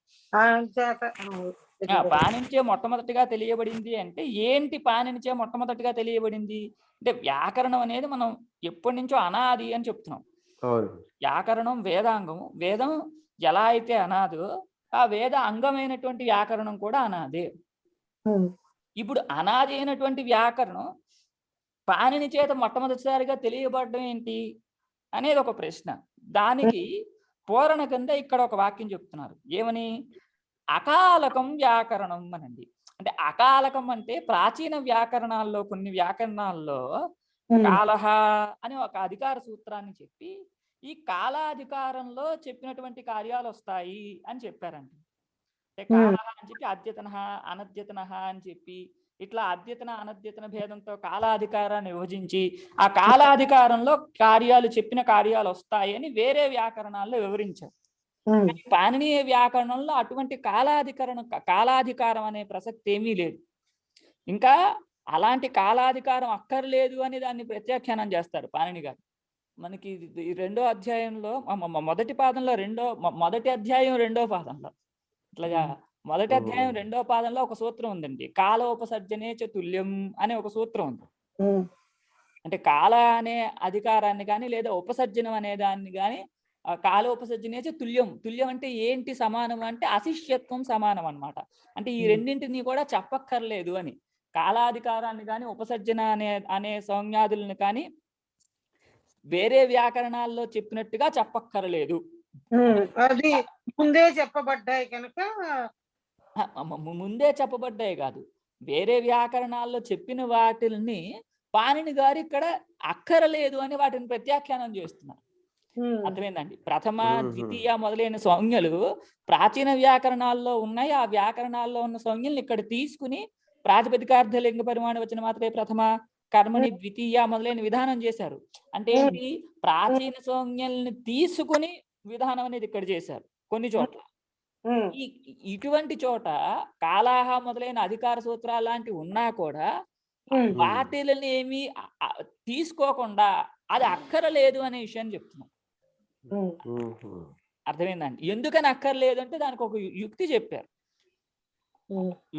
S2: పాణినిచే మొట్టమొదటిగా తెలియబడింది అంటే ఏంటి? పాణినిచే మొట్టమొదటిగా తెలియబడింది అంటే వ్యాకరణం అనేది మనం ఎప్పటి నుంచో అనాది అని చెప్తున్నాం. వ్యాకరణం వేదాంగం, వేదం ఎలా అయితే అనాదో ఆ వేద అంగమైనటువంటి వ్యాకరణం కూడా అనాదే. ఇప్పుడు అనాది అయినటువంటి వ్యాకరణం పాణిని చేత మొట్టమొదటిసారిగా తెలియబడడం ఏంటి అనేది ఒక ప్రశ్న. దానికి పూరణ కింద ఇక్కడ ఒక వాక్యం చెప్తున్నారు. ఏమని? అకాలకం వ్యాకరణం అనండి. అంటే అకాలకం అంటే ప్రాచీన వ్యాకరణాల్లో కొన్ని వ్యాకరణాల్లో కాలహ అని ఒక అధికార సూత్రాన్ని చెప్పి ఈ కాలాధికారంలో చెప్పినటువంటి కార్యాలు వస్తాయి అని చెప్పారండి. అంటే కాలహ అని చెప్పి అద్యతన అనద్యతన అని చెప్పి ఇట్లా అద్యతన అనద్యతన భేదంతో కాలాధికారాన్ని విభజించి ఆ కాలాధికారంలో చెప్పిన కార్యాలు వస్తాయి అని వేరే వ్యాకరణాల్లో వివరించారు. పాణినీయ వ్యాకరణంలో అటువంటి కాలాధికారం అనే ప్రసక్తి ఏమీ లేదు. ఇంకా అలాంటి కాలాధికారం అక్కర్లేదు అని దాన్ని ప్రత్యాఖ్యానం చేస్తారు పాణిని గారు. మనకి ఈ రెండో అధ్యాయంలో మొదటి పాదంలో మొదటి అధ్యాయం రెండో పాదంలో ఇట్లాగా మొదటి అధ్యాయం రెండో పాదంలో ఒక సూత్రం ఉందండి. కాలోపసర్జనే తుల్యం అనే ఒక సూత్రం ఉంది. అంటే కాల అనే అధికారాన్ని కానీ లేదా ఉపసర్జనం అనే దాన్ని కానీ కాలోపసర్జనే తుల్యం అంటే ఏంటి? సమానం అంటే అశిష్యత్వం సమానం అన్నమాట. అంటే ఈ రెండింటిని కూడా చెప్పక్కర్లేదు అని. కాలాధికారాన్ని కానీ ఉపసర్జన అనే సంజ్ఞాదులను కానీ వేరే వ్యాకరణాల్లో చెప్పినట్టుగా చెప్పక్కర్లేదు.
S3: అది ముందే చెప్పబడ్డాయి కనుక
S2: ముందే చెప్పబడ్డాయి కాదు, వేరే వ్యాకరణాల్లో చెప్పిన వాటిని పాణిని గారు ఇక్కడ అక్కరలేదు అని వాటిని ప్రత్యాఖ్యానం చేస్తున్నారు. అర్థమైందండి? ప్రథమ ద్వితీయ మొదలైన సంజ్ఞలు ప్రాచీన వ్యాకరణాల్లో ఉన్నాయి. ఆ వ్యాకరణాల్లో ఉన్న సంజ్ఞల్ని ఇక్కడ తీసుకుని ప్రాతిపదికార్థ లింగ పరిమాణ వచ్చిన మాత్రమే ప్రథమ కర్మని ద్వితీయ మొదలైన విధానం చేశారు. అంటే ఏంటి? ప్రాచీన సంజ్ఞల్ని తీసుకుని విధానం అనేది ఇక్కడ చేశారు కొన్ని చోట్ల. ఇటువంటి చోట కాలాహ మొదలైన అధికార సూత్రాలు లాంటివి ఉన్నా కూడా వాటిని ఏమి తీసుకోకుండా అది అక్కరలేదు అనే విషయాన్ని చెప్తున్నాం. అర్థమైందండి? ఎందుకని అక్కర్లేదు అంటే దానికి ఒక యుక్తి చెప్పారు.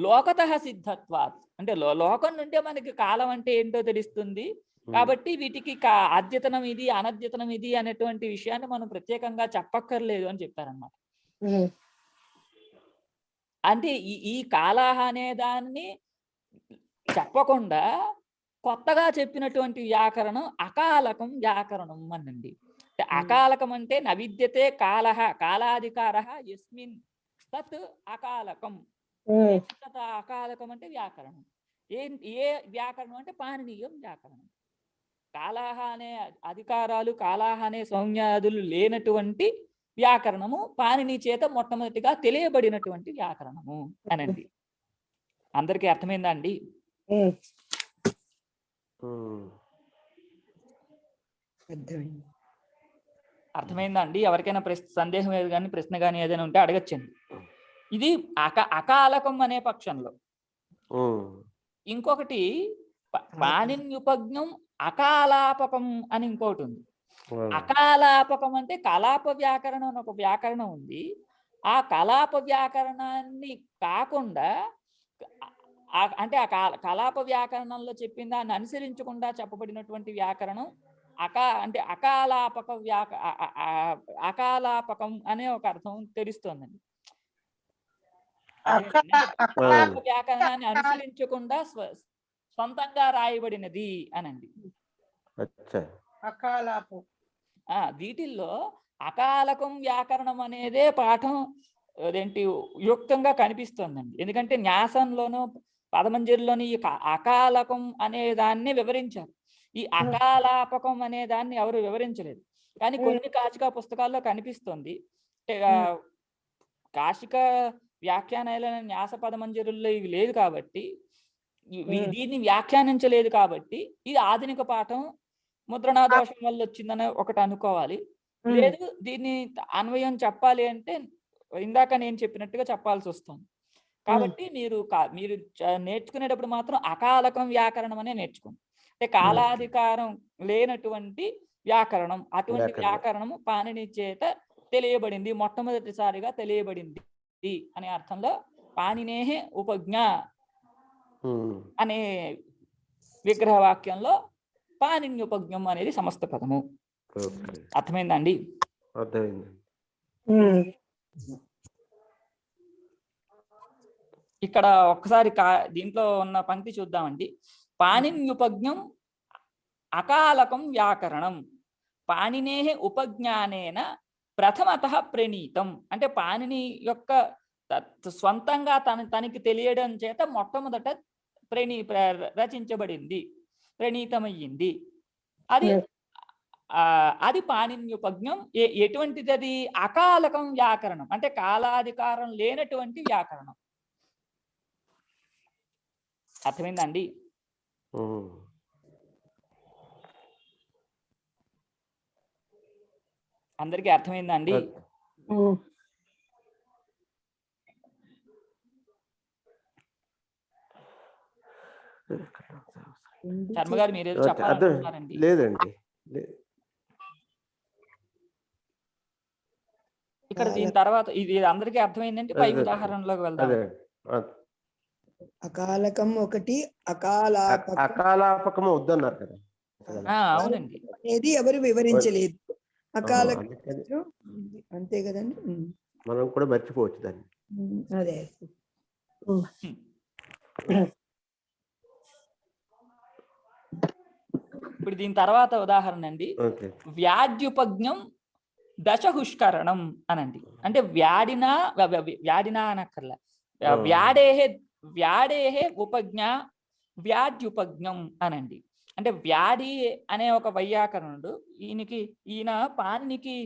S2: లోకతః సిద్ధత్వాత్ అంటే లోకం నుండే మనకి కాలం అంటే ఏంటో తెలుస్తుంది కాబట్టి వీటికి అద్యతనం ఇది అనద్యతనం ఇది అనేటువంటి విషయాన్ని మనం ప్రత్యేకంగా చెప్పక్కర్లేదు అని చెప్పారన్నమాట. అంటే ఈ కాలాహ అనే దాన్ని చెప్పకుండా కొత్తగా చెప్పినటువంటి వ్యాకరణం అకాలకం వ్యాకరణం అనండి. అకాలకం అంటే నవిద్యతే కాలహ కాలాధికార యస్మిన్ తత్ అకాలకం. అకాలకం అంటే వ్యాకరణం. ఏ వ్యాకరణం అంటే పాణినీయం వ్యాకరణం. కాలాహ అనే అధికారాలు కాలాహ అనే సంజ్ఞాదులు లేనటువంటి వ్యాకరణము పాణిని చేత మొట్టమొదటిగా తెలియబడినటువంటి వ్యాకరణము అనండి. అందరికీ అర్థమైందా అండి? అర్థమైందా అండి? ఎవరికైనా సందేహం ఏది కానీ ప్రశ్న కానీ ఏదైనా ఉంటే అడగచ్చండి. ఇది అకాలకం అనే పక్షంలో. ఇంకొకటి పాణిన్యుపజ్ఞం అకాలాపకం అని ఇంకోటి ఉంది. అకాలాపకం అంటే కలాప వ్యాకరణం అని ఒక వ్యాకరణం ఉంది. ఆ కలాప వ్యాకరణాన్ని కాకుండా అంటే ఆ కలాప వ్యాకరణంలో చెప్పిన దాన్ని అనుసరించకుండా చెప్పబడినటువంటి వ్యాకరణం అంటే అకాలాపకం అనే ఒక అర్థం తెలుస్తోందండి. అదేనండి.
S3: అకాల
S2: వ్యాకరణాన్ని అనుసరించకుండా స్వంతంగా రాయబడినది అనండి.
S1: అచ్చా.
S3: అకాలాపు
S2: వీటిల్లో అకాలకం వ్యాకరణం అనేదే పాఠం అదేంటి యుక్తంగా కనిపిస్తోందండి. ఎందుకంటే న్యాసంలోనూ పదమంజరిలోని ఈ అకాలకం అనే దాన్ని వివరించారు. ఈ అకాలాపకం అనే దాన్ని ఎవరు వివరించలేదు. కానీ కొన్ని కాచిక పుస్తకాల్లో కనిపిస్తోంది. కాశిక వ్యాఖ్యానాలైన న్యాస పదమంజరుల్లో ఇవి లేదు కాబట్టి, దీన్ని వ్యాఖ్యానించలేదు కాబట్టి ఇది ఆధునిక పాఠం ముద్రణా దోషం వల్ల వచ్చిందని ఒకటి అనుకోవాలి. లేదు దీన్ని అన్వయం చెప్పాలి అంటే ఇందాక నేను చెప్పినట్టుగా చెప్పాల్సి వస్తుంది. కాబట్టి మీరు నేర్చుకునేటప్పుడు మాత్రం అకాలకం వ్యాకరణం అనే నేర్చుకోండి. అంటే కాలాధికారం లేనటువంటి వ్యాకరణం, అటువంటి వ్యాకరణము పాణిని చేత తెలియబడింది, మొట్టమొదటిసారిగా తెలియబడింది అనే అర్థంలో పాణినేహే ఉపజ్ఞ అనే విగ్రహ వాక్యంలో పాణిన్యుపజ్ఞం అనేది సమస్త పదము. అర్థమైందండి?
S1: అర్థమైంది.
S2: ఇక్కడ ఒక్కసారి దీంట్లో ఉన్న పంక్తి చూద్దామండి. పాణిన్యుపజ్ఞం అకాలకం వ్యాకరణం పాణినేహ ఉపజ్ఞానేన ప్రథమత ప్రణీతం. అంటే పాణిని యొక్క స్వంతంగా తనకి తెలియడం చేత మొట్టమొదట రచించబడింది, ప్రణీతమయ్యింది. అది పాణిన్యుపజ్ఞం. ఎటువంటిది అది? అకాలకం వ్యాకరణం, అంటే కాలాధికారం లేనటువంటి వ్యాకరణం. అర్థమైందండి? అందరికీ అర్థమైందండి? శర్మ గారు మీరేదో చెప్పాలనుకుంటున్నారండి?
S1: లేదండి.
S2: ఇక్కడ దీని తర్వాత ఇది అందరికీ అర్థమైందంటే పై ఉదాహరణలోకి వెళ్దాం.
S4: అకాలకం ఒకటి,
S1: అకాలాపకం వద్దన్నారు కదా.
S2: అవునండి,
S4: అనేది ఎవరు వివరించలేదు. అకాలకం అంతే కదండి.
S1: మనం కూడా మర్చిపోవచ్చు దాన్ని.
S4: అదే
S2: ఇప్పుడు దీని తర్వాత ఉదాహరణ అండి. వ్యాడ్యుపజ్ఞం దశహుష్కరణం అనండి. అంటే వ్యాడినా అనక్కర్లా, వ్యాడేహే ఉపజ్ఞ వ్యాడ్యుపజ్ఞం అనండి. అంటే వ్యాడి అనే ఒక వైయాకరణుడు, ఈయన పాణినికి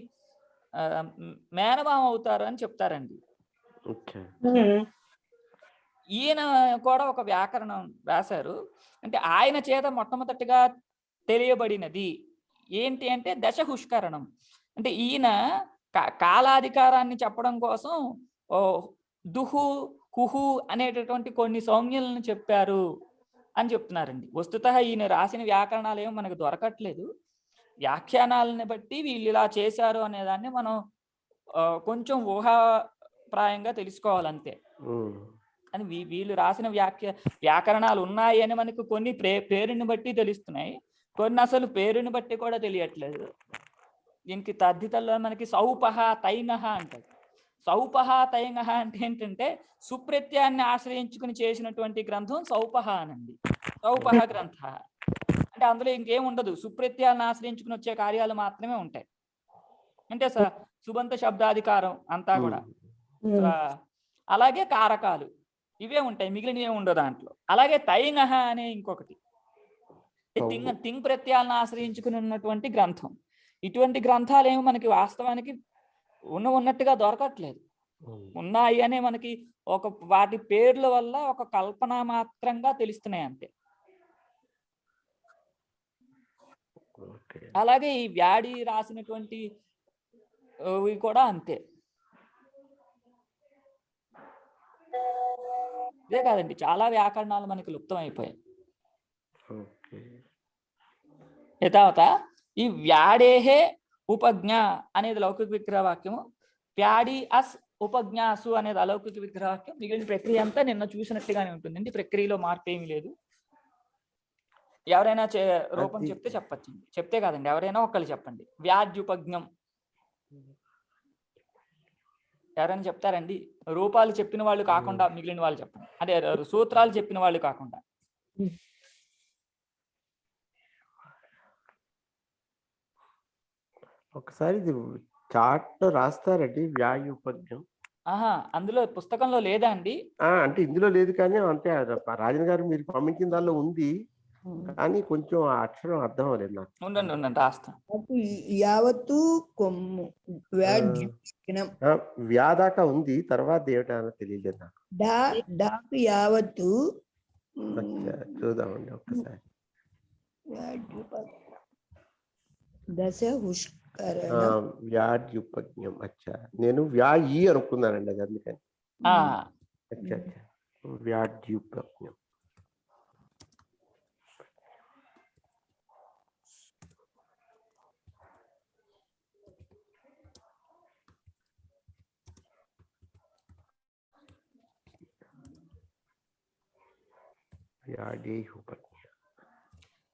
S2: మేనమామ అవుతారు అని చెప్తారండి. ఈయన కూడా ఒక వ్యాకరణం రాశారు. అంటే ఆయన చేత మొట్టమొదటిగా తెలియబడినది ఏంటి అంటే దశహుష్కరణం. అంటే ఈయన కాలాధికారాన్ని చెప్పడం కోసం దుహు కుహు అనేటటువంటి కొన్ని సౌమ్యులను చెప్పారు అని చెప్తున్నారండి. వస్తుతః ఈయన రాసిన వ్యాకరణాలు ఏమో మనకు దొరకట్లేదు. వ్యాఖ్యానాలని బట్టి వీళ్ళు ఇలా చేశారు అనేదాన్ని మనం కొంచెం ఊహాప్రాయంగా తెలుసుకోవాలంతే. అని వీళ్ళు రాసిన వ్యాకరణాలు ఉన్నాయి అని మనకు కొన్ని పేరుని బట్టి తెలుస్తున్నాయి, కొన్ని అసలు పేరుని బట్టి కూడా తెలియట్లేదు. దీనికి తద్దితల్లో మనకి సౌపహ తైనహ అంటారు. సౌపహ తైనహ అంటే ఏంటంటే సుప్రత్యాన్ని ఆశ్రయించుకుని చేసినటువంటి గ్రంథం సౌపహ అనండి. సౌపహ గ్రంథ అంటే అందులో ఇంకేం ఉండదు, సుప్రత్యాన్ని ఆశ్రయించుకుని వచ్చే కార్యాలు మాత్రమే ఉంటాయి. అంటే సుబంత శబ్దాధికారం అంతా కూడా, అలాగే కారకాలు ఇవే ఉంటాయి, మిగిలినవే ఉండవు దాంట్లో. అలాగే తైనహ అనే ఇంకొకటి తింగ్ ప్రత్యయాలను ఆశ్రయించుకుని ఉన్నటువంటి గ్రంథం. ఇటువంటి గ్రంథాలు ఏమో మనకి వాస్తవానికి ఉన్నట్టుగా దొరకట్లేదు. ఉన్నాయి అనే మనకి వాటి పేర్ల వల్ల ఒక కల్పన మాత్రంగా తెలుస్తున్నాయి అంతే. అలాగే ఈ వ్యాడి రాసినటువంటి కూడా అంతే. ఇదే కాదండి, చాలా వ్యాకరణాలు మనకి లుప్తం అయిపోయాయి. యథావత ఈ వ్యాడేహే ఉపజ్ఞ అనేది లౌకిక విగ్రహ వాక్యము, వ్యాడి అస్ ఉపజ్ఞాసు అనేది అలౌకిక విగ్రహ వాక్యం. మిగిలిన ప్రక్రియ అంతా నిన్న చూసినట్టుగానే ఉంటుందండి, ప్రక్రియలో మార్పు ఏమీ లేదు. ఎవరైనా రూపం చెప్తే చెప్పచ్చండి. చెప్తే కాదండి, ఎవరైనా ఒకళ్ళు చెప్పండి. వ్యాడ్యుపజ్ఞం ఎవరైనా చెప్తారండి? రూపాలు చెప్పిన వాళ్ళు కాకుండా మిగిలిన వాళ్ళు చెప్పండి. అదే సూత్రాలు చెప్పిన వాళ్ళు కాకుండా.
S1: ఒకసారి ఇది చార్ట్ లో రాస్తారండి వ్యాయుపజ్ఞం.
S2: ఆహా, అందులో పుస్తకంలో లేదా అండి?
S1: అంటే ఇందులో లేదు కానీ అంటే రాజన్ గారు మీరు పంపించిన దానిలో ఉంది కానీ కొంచెం ఆ అక్షరం అర్థం అవ్వలేదు నాకు.
S2: ఉండండి రాస్తా.
S4: యావత్తు కొమ్ము వ్యాడ్యుపజ్ఞం.
S1: వ్యా దాకా ఉంది, తర్వాత ఏమిటో తెలియలేదు నాకు.
S4: డాకు యావత్తు.
S1: చూద్దామండి ఒక్కసారి.
S4: దశ హుష్కరణ
S1: వ్యాడ్యుపజ్ఞం. అచ్చా, నేను వ్యాయి అనుకున్నానండి, అది అందుకని. అచ్చా వ్యాడ్యుపజ్ఞం.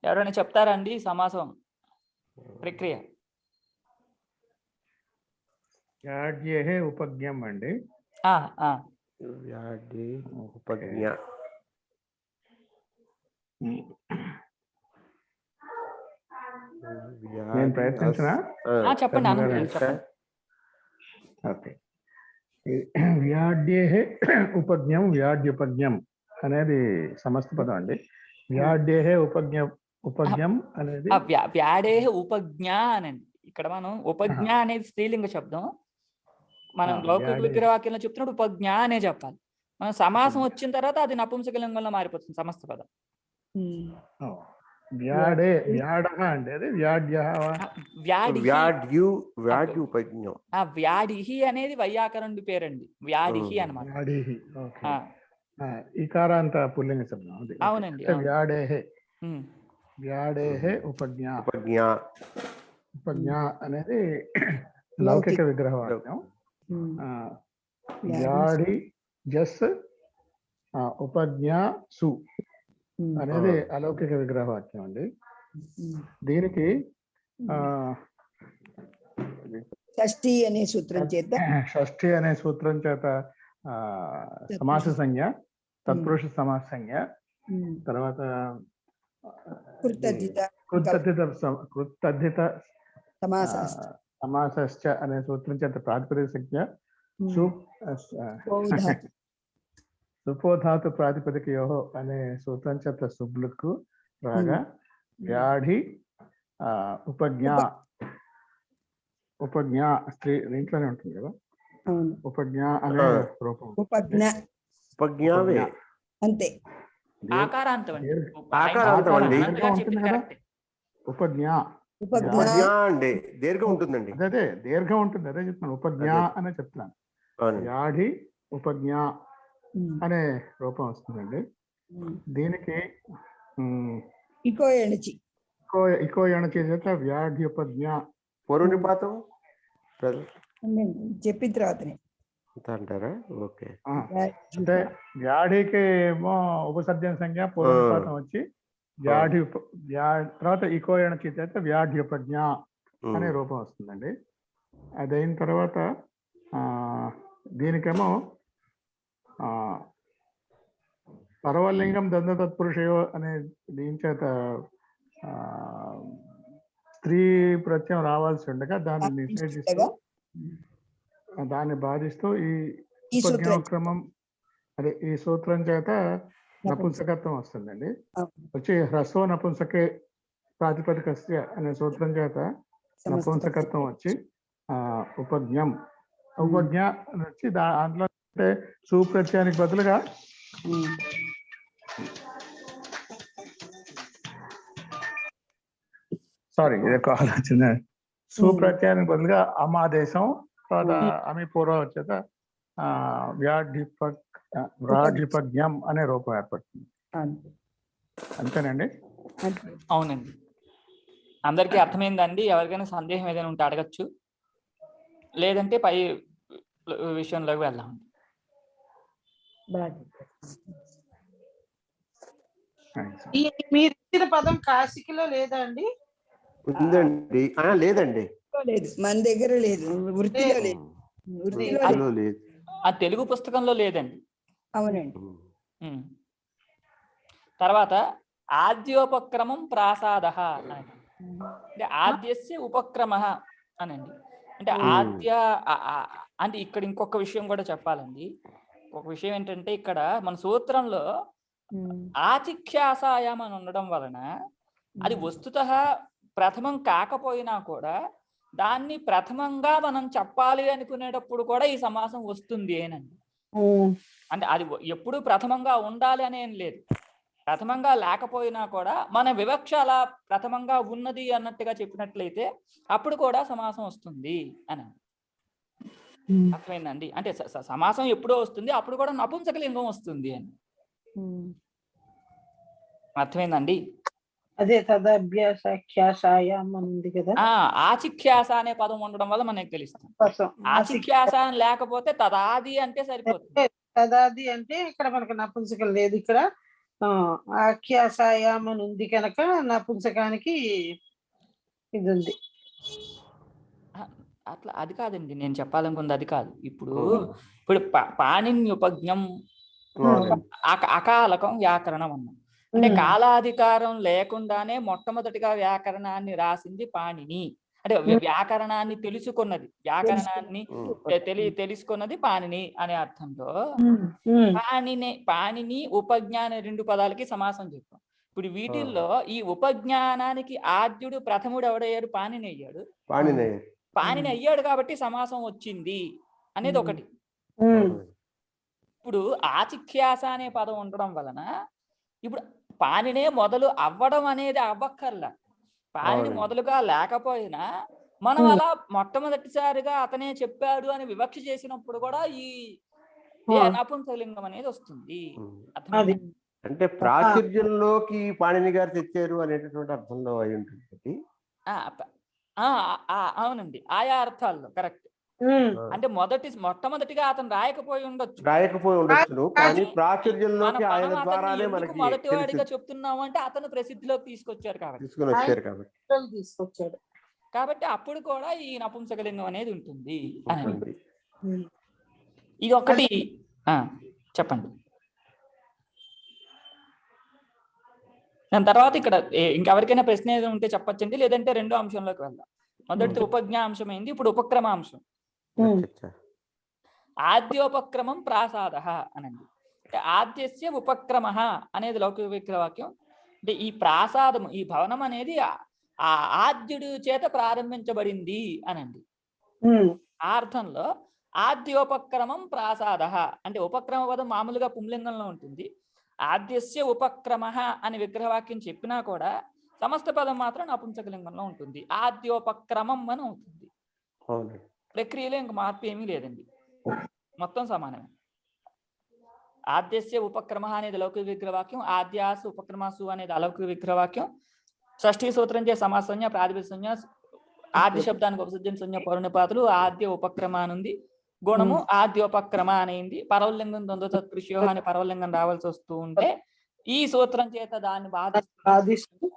S2: ఎవరైనా చెప్తారా అండి సమాసం ప్రక్రియ?
S6: వ్యాడ్యేహే ఉపజ్ఞం అండి.
S1: వ్యాడే ఉపజ్ఞ.
S6: నేను ప్రయత్నించిన
S2: చెప్పండి.
S6: ఓకే. వ్యాడ్యేహే ఉపజ్ఞం వ్యాడ్యుపజ్ఞం అనేది సమస్త పదం అండి. వ్యాడ్యేహే ఉపజ్ఞం అనేది
S2: వ్యాడేహ ఉపజ్ఞ అనండి. ఇక్కడ మనం ఉపజ్ఞ అనేది స్త్రీలింగ శబ్దం. మనం లౌకిక విగ్రహవాక్యంలో చెప్తున్నప్పుడు ఉపజ్ఞ అనే చెప్పాలి. మనం సమాసం వచ్చిన తర్వాత అది నపుంసకలింగంలో మారిపోతుంది సమస్త పదం.
S6: వ్యాడే వ్యాడః అంటే అది
S1: వ్యాడ్యుపజ్ఞం.
S2: వ్యాడిహి అనేది వైయాకరణుడి పేరండి. వ్యాడిహి అన్నమాట.
S6: ఈకారాంత పుల్లింగ శబ్దం.
S2: అవునండి.
S6: వ్యాడేహే వ్యాడేహే ఉపజ్ఞ. ఉపజ్ఞ అనేది లౌకిక విగ్రహవాక్యం. వ్యాడి జస్ ఉపజ్ఞ సు అనేది అలౌకిక విగ్రహవాక్యం అండి. దీనికి
S4: షష్ఠి అనే సూత్రం చేత
S6: సమాస సంజ్ఞ, తత్పురుష సమాస సంజ్ఞ, తర్వాత కృత్తద్ధిత సమాసశ్చ అనే సూత్రం చేత ప్రాతిపదిక సంజ్ఞ, సుపోధాతు ప్రాతిపదికయో అనే సూత్రం చేత సుబ్లుకు రాగా వ్యాధి ఉపజ్ఞ స్త్రీ దీంట్లోనే ఉంటుంది కదా. ఉపజ్ఞ అనే రూపం
S4: అంతే.
S6: ఉపజ్ఞ
S1: అండి దీర్ఘం ఉంటుందండి.
S6: అదే దీర్ఘం ఉంటుంది, అదే చెప్తున్నాను. ఉపజ్ఞ అనే చెప్తున్నాను. వ్యాధి ఉపజ్ఞ అనే రూపం వస్తుందండి. దీనికి ఇకో ఎణచి చేత వ్యాధి ఉపజ్ఞ
S1: పూర్వనిపాతం
S4: చెప్పిన తర్వాతనే
S1: అంటారా? ఓకే.
S6: అంటే వ్యాధికి ఏమో ఉపసర్జన సంఖ్య పూర్వనిపాతం వచ్చి వ్యాధి తర్వాత ఇకో ఎణచి చేత వ్యాధి ఉపజ్ఞ అనే రూపం వస్తుందండి. అదైన తర్వాత దీనికేమో పరవలింగం దంద తత్పురుషయో అనే దీని చేత స్త్రీ ప్రత్యయం రావాల్సి ఉండగా దాన్ని నిషేధిస్తూ దాన్ని బాధిస్తూ ఈ ఉపజ్ఞాక్రమం అదే ఈ సూత్రం చేత నపుంసకత్వం వస్తుందండి. వచ్చి హ్రస్వ నపుంసకే ప్రాతిపదికస్య అనే సూత్రం చేత నపుంసకత్వం వచ్చి ఉపజ్ఞం ఉపజ్ఞ వచ్చి దాంట్లో అంటే సుప్రత్యయానికి బదులుగా ఇదొక ఆలోచన. సుప్రత్యయానికి బదులుగా అమాదేశం తర్వాత అమి పూర్వ వచ్చేత వ్యాధిపజ్ఞం అనే రూపం ఏర్పడుతుంది. అంతేనండి.
S2: అవునండి. అందరికీ అర్థమైందండి? ఎవరికైనా సందేహం ఏదైనా ఉంటే అడగచ్చు, లేదంటే పై విషయంలోకి వెళ్దాం.
S3: మీరు ఇచ్చిన పదం కాశీకిలో లేదా అండి?
S1: ఉందండి. లేదండి,
S4: లేదు, మన దగ్గర లేదు, వృత్తిలో లేదు. వృత్తిలో లేదు.
S1: వృత్తిలో లేదు.
S2: ఆ తెలుగు పుస్తకంలో లేదండి.
S4: అవునండి.
S2: ఉమ్. తర్వాత ఆద్యోపక్రమం ప్రాసాద అంటే ఆద్యస్య ఉపక్రమ అనండి. అంటే ఆద్య అంటే ఇక్కడ ఇంకొక విషయం కూడా చెప్పాలండి. ఒక విషయం ఏంటంటే ఇక్కడ మన సూత్రంలో ఆచిఖ్యాసాయం అని ఉండడం వలన అది వస్తుతః ప్రథమం కాకపోయినా కూడా దాన్ని ప్రథమంగా మనం చెప్పాలి అనుకునేటప్పుడు కూడా ఈ సమాసం వస్తుంది ఏనండి. అంటే అది ఎప్పుడు ప్రథమంగా ఉండాలి అని ఏం లేదు. ప్రథమంగా లేకపోయినా కూడా మన వివక్ష అలా ప్రథమంగా ఉన్నది అన్నట్టుగా చెప్పినట్లయితే అప్పుడు కూడా సమాసం వస్తుంది అని అర్థమైందండి. అంటే సమాసం ఎప్పుడో వస్తుంది, అప్పుడు కూడా నపుంసకలింగం వస్తుంది అని అర్థమైందండి.
S3: అదే తదభ్యాసాఖ్యాసాయం ఉంది కదా.
S2: ఆచిఖ్యాస అనే పదం ఉండడం వల్ల మనకి తెలుస్తుంది. ఆచిఖ్యాస అని లేకపోతే తదాది అంటే సరిపోతుంది.
S3: తదాది అంటే ఇక్కడ మనకు నపుంసకం లేదు. ఇక్కడ ఆఖ్యాసాయం అని ఉంది కనుక నపుంసకానికి ఇది ఉంది.
S2: అట్లా అది కాదండి నేను చెప్పాలనుకుంది, అది కాదు. ఇప్పుడు పాణిన్యుపజ్ఞం అకాలకం వ్యాకరణం అన్నాం. అంటే కాలాధికారం లేకుండానే మొట్టమొదటిగా వ్యాకరణాన్ని రాసింది పాణిని. అంటే వ్యాకరణాన్ని తెలుసుకున్నది, వ్యాకరణాన్ని తెలుసుకున్నది పాణిని అనే అర్థంలో పాణిని ఉపజ్ఞాన 2 పదాలకి సమాసం చెప్పాం. ఇప్పుడు వీటిల్లో ఈ ఉపజ్ఞానానికి ఆద్యుడు ప్రథముడు ఎవడయ్యాడు? పాణిని అయ్యాడు. పాణిని అయ్యాడు కాబట్టి సమాసం వచ్చింది అనేది ఒకటి. ఇప్పుడు ఆచిఖ్యాస అనే పదం ఉండడం వలన ఇప్పుడు పాణినే మొదలు అవ్వడం అనేది అవ్వక్కర్లా. పాణిని మొదలుగా లేకపోయినా మనం అలా మొట్టమొదటిసారిగా అతనే చెప్పాడు అని వివక్ష చేసినప్పుడు కూడా ఈ నపుంసకలింగం అనేది వస్తుంది.
S1: అంటే ప్రాచుర్యంలోకి పాణిని గారు తెచ్చారు అనేటటువంటి అర్థంలో అయి ఉంటుంది.
S2: అవునండి, ఆయా అర్థాల్లో కరెక్ట్. అంటే మొట్టమొదటిగా అతను రాయకపోయి ఉండొచ్చు,
S1: కానీ ప్రాచుర్యంలోకి ఆయన ద్వారానే మనకి
S2: మొదటి వాడిగా చెప్తున్నాము అంటే అతను ప్రసిద్ధిలోకి తీసుకొచ్చారు కాబట్టి అప్పుడు కూడా ఈ నపుంసకలింగం అనేది ఉంటుంది. ఇది ఒకటి. చెప్పండి. దాని తర్వాత ఇక్కడ ఇంకెవరికైనా ప్రశ్న ఏదైనా ఉంటే చెప్పచ్చండి, లేదంటే రెండో అంశంలోకి వెళ్దాం. మొదటి ఉపజ్ఞా అంశం అయింది, ఇప్పుడు ఉపక్రమాంశం. ఆద్యోపక్రమం ప్రాసాద అనండి. అంటే ఆద్యస్య ఉపక్రమ అనేది లౌకిక విగ్రహవాక్యం. అంటే ఈ ప్రాసాదం, ఈ భవనం అనేది ఆ ఆద్యుడు చేత ప్రారంభించబడింది అనండి. ఆ అర్థంలో ఆద్యోపక్రమం ప్రాసాద అంటే ఉపక్రమ పదం మామూలుగా పుంలింగంలో ఉంటుంది. ఆద్యస్య ఉపక్రమ అని విగ్రహవాక్యం చెప్పినా కూడా సమస్త పదం మాత్రం నపుంసకలింగంలో ఉంటుంది. ఆద్యోపక్రమం అని అవుతుంది. ప్రక్రియలో ఇంక మార్పు ఏమీ లేదండి, మొత్తం సమానమే. ఆద్యస్య ఉపక్రమ అనేది లౌకిక విగ్రహవాక్యం, ఆద్యాసు ఉపక్రమాసు అనేది అలౌకిక విగ్రహవాక్యం. షష్ఠీ సూత్రం చే సమాసంజ్ఞ, ప్రాతిపదిక సంజ్ఞ, ఆద్య శబ్దానికి ఉపసర్జన సంజ్ఞ, పౌర్ణపాతులు, ఆద్య ఉపక్రమ అనుంది. గుణము ఆద్యోపక్రమ అనేది. పరవలింగం ద్వంద్వ తత్పురుషయో అని పరవలింగం రావాల్సి వస్తూ ఉంటే ఈ సూత్రం చేత దాన్ని బాధిస్తూ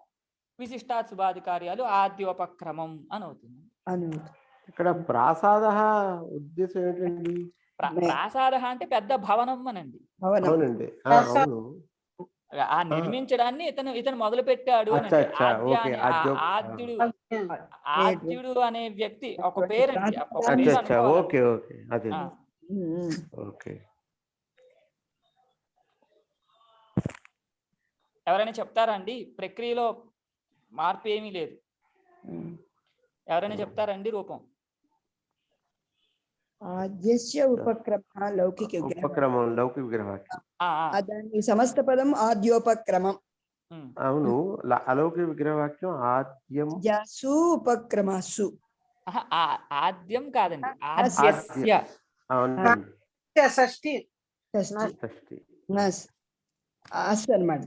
S2: విశిష్టాత్ శుభాధికార్యాలు ఆద్యోపక్రమం అని అవుతుంది.
S1: ఇక్కడ ప్రాసాద ఉద్దేశం ఏంటండి?
S2: ప్రాసాద అంటే పెద్ద భవనం అనండి.
S1: అవునండి,
S2: నిర్మించడాన్ని ఇతను మొదలు పెట్టాడు. ఆద్యుడు అనే వ్యక్తి ఒక పేరండి. ఎవరైనా చెప్తారా అండి? ప్రక్రియలో మార్పు ఏమీ లేదు. ఎవరైనా చెప్తారండి రూపం?
S4: ఆద్యస్య ఉపక్రమ లౌకిక
S1: విగ్రహవాక్యం.
S4: దాని సమస్త పదం ఆద్యోపక్రమం.
S1: అవును, అలౌకిక విగ్రహవాక్యం ఆద్యం
S4: ఉపక్రమాసు.
S2: ఆద్యం కాదండి, ఆద్యస్య.
S3: షష్ఠి
S4: అన్నమాట.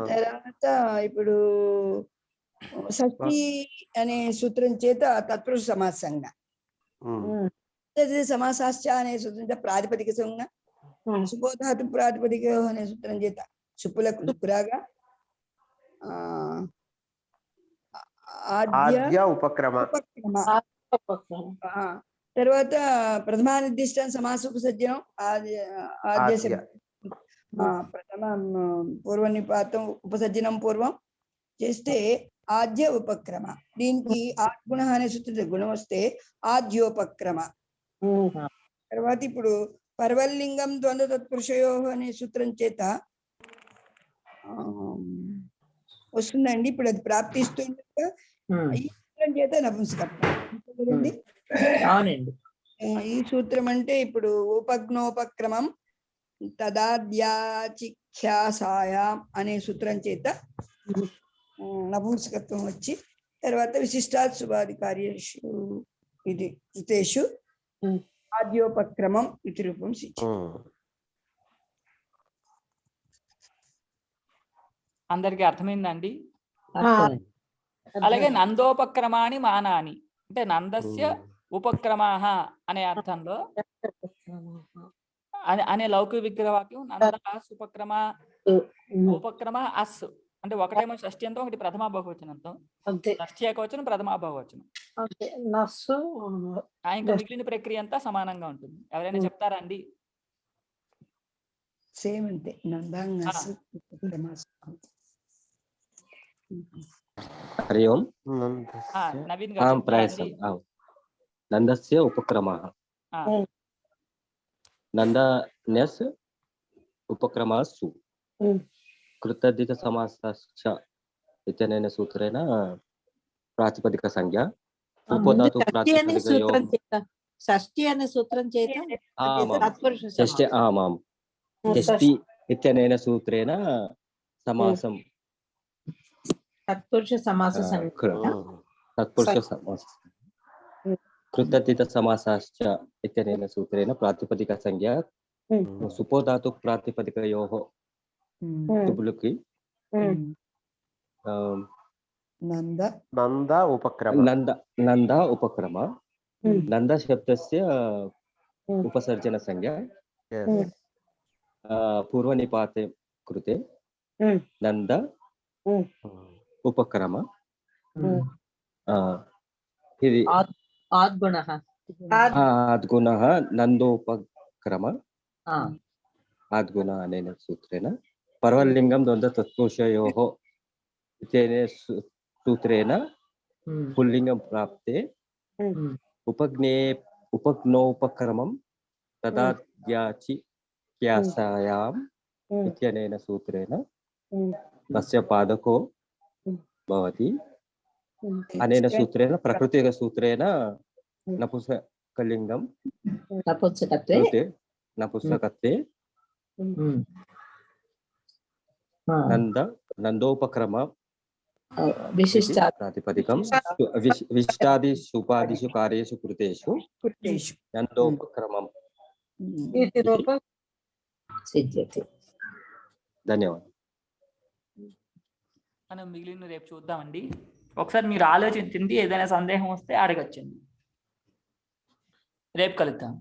S4: తర్వాత ఇప్పుడు షష్ఠి అనే సూత్రం చేత తత్పురుష సమాసంగా, సమాసాశ్చ అనే సూత్రం చేత ప్రాతిపదిక సంజ్ఞ, సుబోధాతు ప్రాతిపదిక అనే సూత్రం చేత సుప్పులకు దుక్కురాగా ఆద్య ఉపక్రమ తర్వాత ప్రథమా నిర్దిష్టం సమాసోపసర్జనం ఆద్య ప్రథమ పూర్వనిపాతం ఉపసర్జనం పూర్వం చేస్తే ఆద్య ఉపక్రమ. దీనికి ఆద్గుణ అనే సూత్రం గుణం వస్తే ఆద్యోపక్రమ. తర్వాత ఇప్పుడు పర్వల్లింగం ద్వంద్వ తత్పురుషయో అనే సూత్రం చేత వస్తుందండి. ఇప్పుడు అది ప్రాప్తిస్తుంది. ఈ సూత్రం చేత నపుంసకత్వం.
S7: అవునండి.
S4: ఈ సూత్రం అంటే ఇప్పుడు ఉపజ్ఞోపక్రమం తదాద్యాచిఖ్యాసాయాం అనే సూత్రం చేత నపుంసకత్వం వచ్చి తర్వాత విశిష్టాత్ శుభాధికార్యేషు ఇది కృతేషు ఆద్యోపక్రమం ఇతి రూపం సిద్ధి.
S2: అందరికి అర్థమైందండి? అలాగే నందోపక్రమాని మానాని అంటే నందస్య ఉపక్రమాః అనే అర్థంలో అనే లౌకిక విగ్రహవాక్యం నందాస్ ఉపక్రమ ఉపక్రమ అస్ అంటే ఒకటేమో షష్ఠి అంతం, ఒకటి ప్రథమా బహువచనంతో. షష్ఠి ఏకవచనం, ప్రథమా బహువచనం. ఇంకా మిగిలిన ప్రక్రియ అంతా సమానంగా ఉంటుంది. ఎవరైనా చెప్తారా అండి?
S4: సేమ్ అంతే.
S8: హరి ఓం.
S2: నవీన్
S8: నందస్య ఉపక్రమః నందన్యస్ ఉపక్రమాసు కృతద్ధిత సమాసశ్చ ఇత్యనేన సూత్రేణ ప్రాతిపదిక సంజ్ఞ ఉపధాతు ప్రాతిపదికయో
S7: షష్ఠి అనే సూత్రం చేత
S8: షష్ఠి ఆమాం షష్ఠి ఇత్యనేన సూత్రేణ సమాసం
S7: తత్పురుష సమాస
S8: తత్పురుష సమాస కృతద్ధిత సమాసశ్చ ఇత్యనేన సూత్రేణ ప్రాతిపదిక సంజ్ఞ సుపోధాతు ప్రాతిపదికయోః తుబులుకి
S1: నంద ఉపక్రమ
S8: నంద ఉపక్రమ నంద శబ్దస్య ఉపసర్జన సంజ్ఞ పూర్వనిపాతే కృతే నంద ఉపక్రమ. ఇది
S7: ఆద్గుణః
S8: ఆద్గుణః నందోపక్రమ ఆద్గుణ అనేన సూత్రేణ పర్వల్లింగం ద్వంద్వ తత్పురుషయోః ఇత్యేన సూత్రేణ పుల్లింగం ప్రాప్తే ఉపజ్ఞోపక్రమం తదాద్యాచిఖ్యాసాయాం ఇత్యనేన సూత్రేణ తస్య పాదకో భవతి. అనేన సూత్రేణ ప్రకృతిక సూత్రేణ నపుంసకలింగం నపుంసకత్వే నందోపక్రమ ప్రాతిపదికం విశిష్టాదిషు ఉపాదిషు కార్యేషు కృతేషు నందోపక్రమం. ధన్యవాదాలు.
S2: మనం మిగిలిన రేపు చూద్దామండి. ఒకసారి మీరు ఆలోచించింది, ఏదైనా సందేహం వస్తే అడగచ్చండి. రేపు కలుద్దాం.